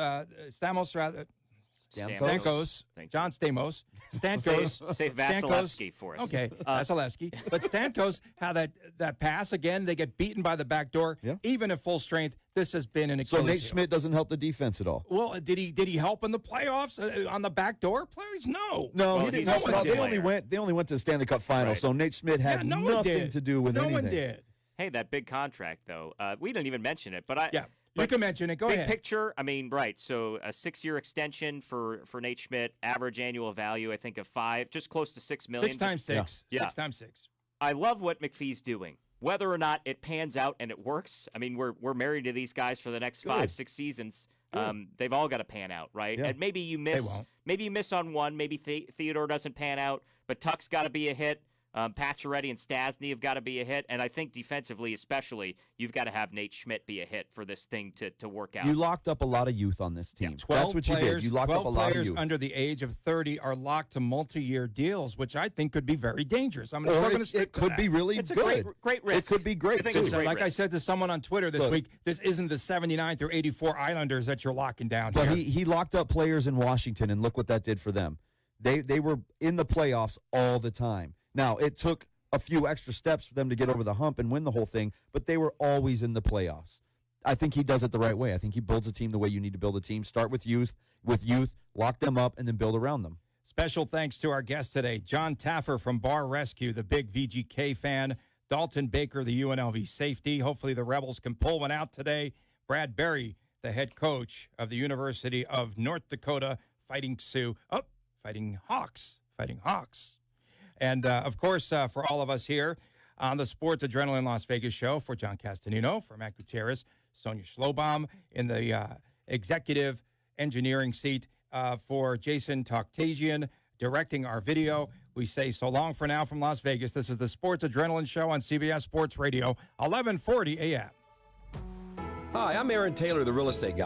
John Stamos. Stamkos. Say Vasilevsky for us. Okay, Vasilevsky. But Stamkos had that pass again. They get beaten by the back door. Yeah. Even at full strength, this has been an Achilles heel. So Nate Schmidt doesn't help the defense at all. Well, did he help in the playoffs on the back door plays? No, he didn't help at all. They only went to the Stanley Cup final. Right. So Nate Schmidt had nothing to do with anything. No one did. Hey, that big contract though. We didn't even mention it, but you can mention it. Go ahead. Big picture, I mean, right. So a 6-year extension for Nate Schmidt, average annual value, I think, of just close to $6 million. 6 times 6. Yeah. 6 times 6. I love what McPhee's doing. Whether or not it pans out and it works, I mean, we're married to these guys for the next 5-6 seasons. They've all got to pan out, right? Yeah. And maybe you miss on one. Maybe Theodore doesn't pan out, but Tuck's got to be a hit. Pacioretty and Stasny have got to be a hit, and I think defensively especially, you've got to have Nate Schmidt be a hit for this thing to work out. You locked up a lot of youth on this team. Yeah, that's what you did. You locked up a lot of youth. 12 players under the age of 30 are locked to multi-year deals, which I think could be very dangerous. I'm still going to stick to that. It could be really good. It's a great risk. It could be great, too. Like I said to someone on Twitter this week, this isn't the 79 through 84 Islanders that you're locking down here. But he locked up players in Washington, and look what that did for them. They were in the playoffs all the time. Now, it took a few extra steps for them to get over the hump and win the whole thing, but they were always in the playoffs. I think he does it the right way. I think he builds a team the way you need to build a team. Start with youth, lock them up, and then build around them. Special thanks to our guest today, Jon Taffer from Bar Rescue, the big VGK fan, Dalton Baker, the UNLV safety. Hopefully the Rebels can pull one out today. Brad Berry, the head coach of the University of North Dakota, Fighting Hawks. And, of course, for all of us here on the Sports Adrenaline Las Vegas show, for John Castanino, for Matt Gutierrez, Sonia Schlobaum in the executive engineering seat, for Jason Toktajian directing our video, we say so long for now from Las Vegas. This is the Sports Adrenaline show on CBS Sports Radio, 1140 a.m. Hi, I'm Aaron Taylor, the real estate guy.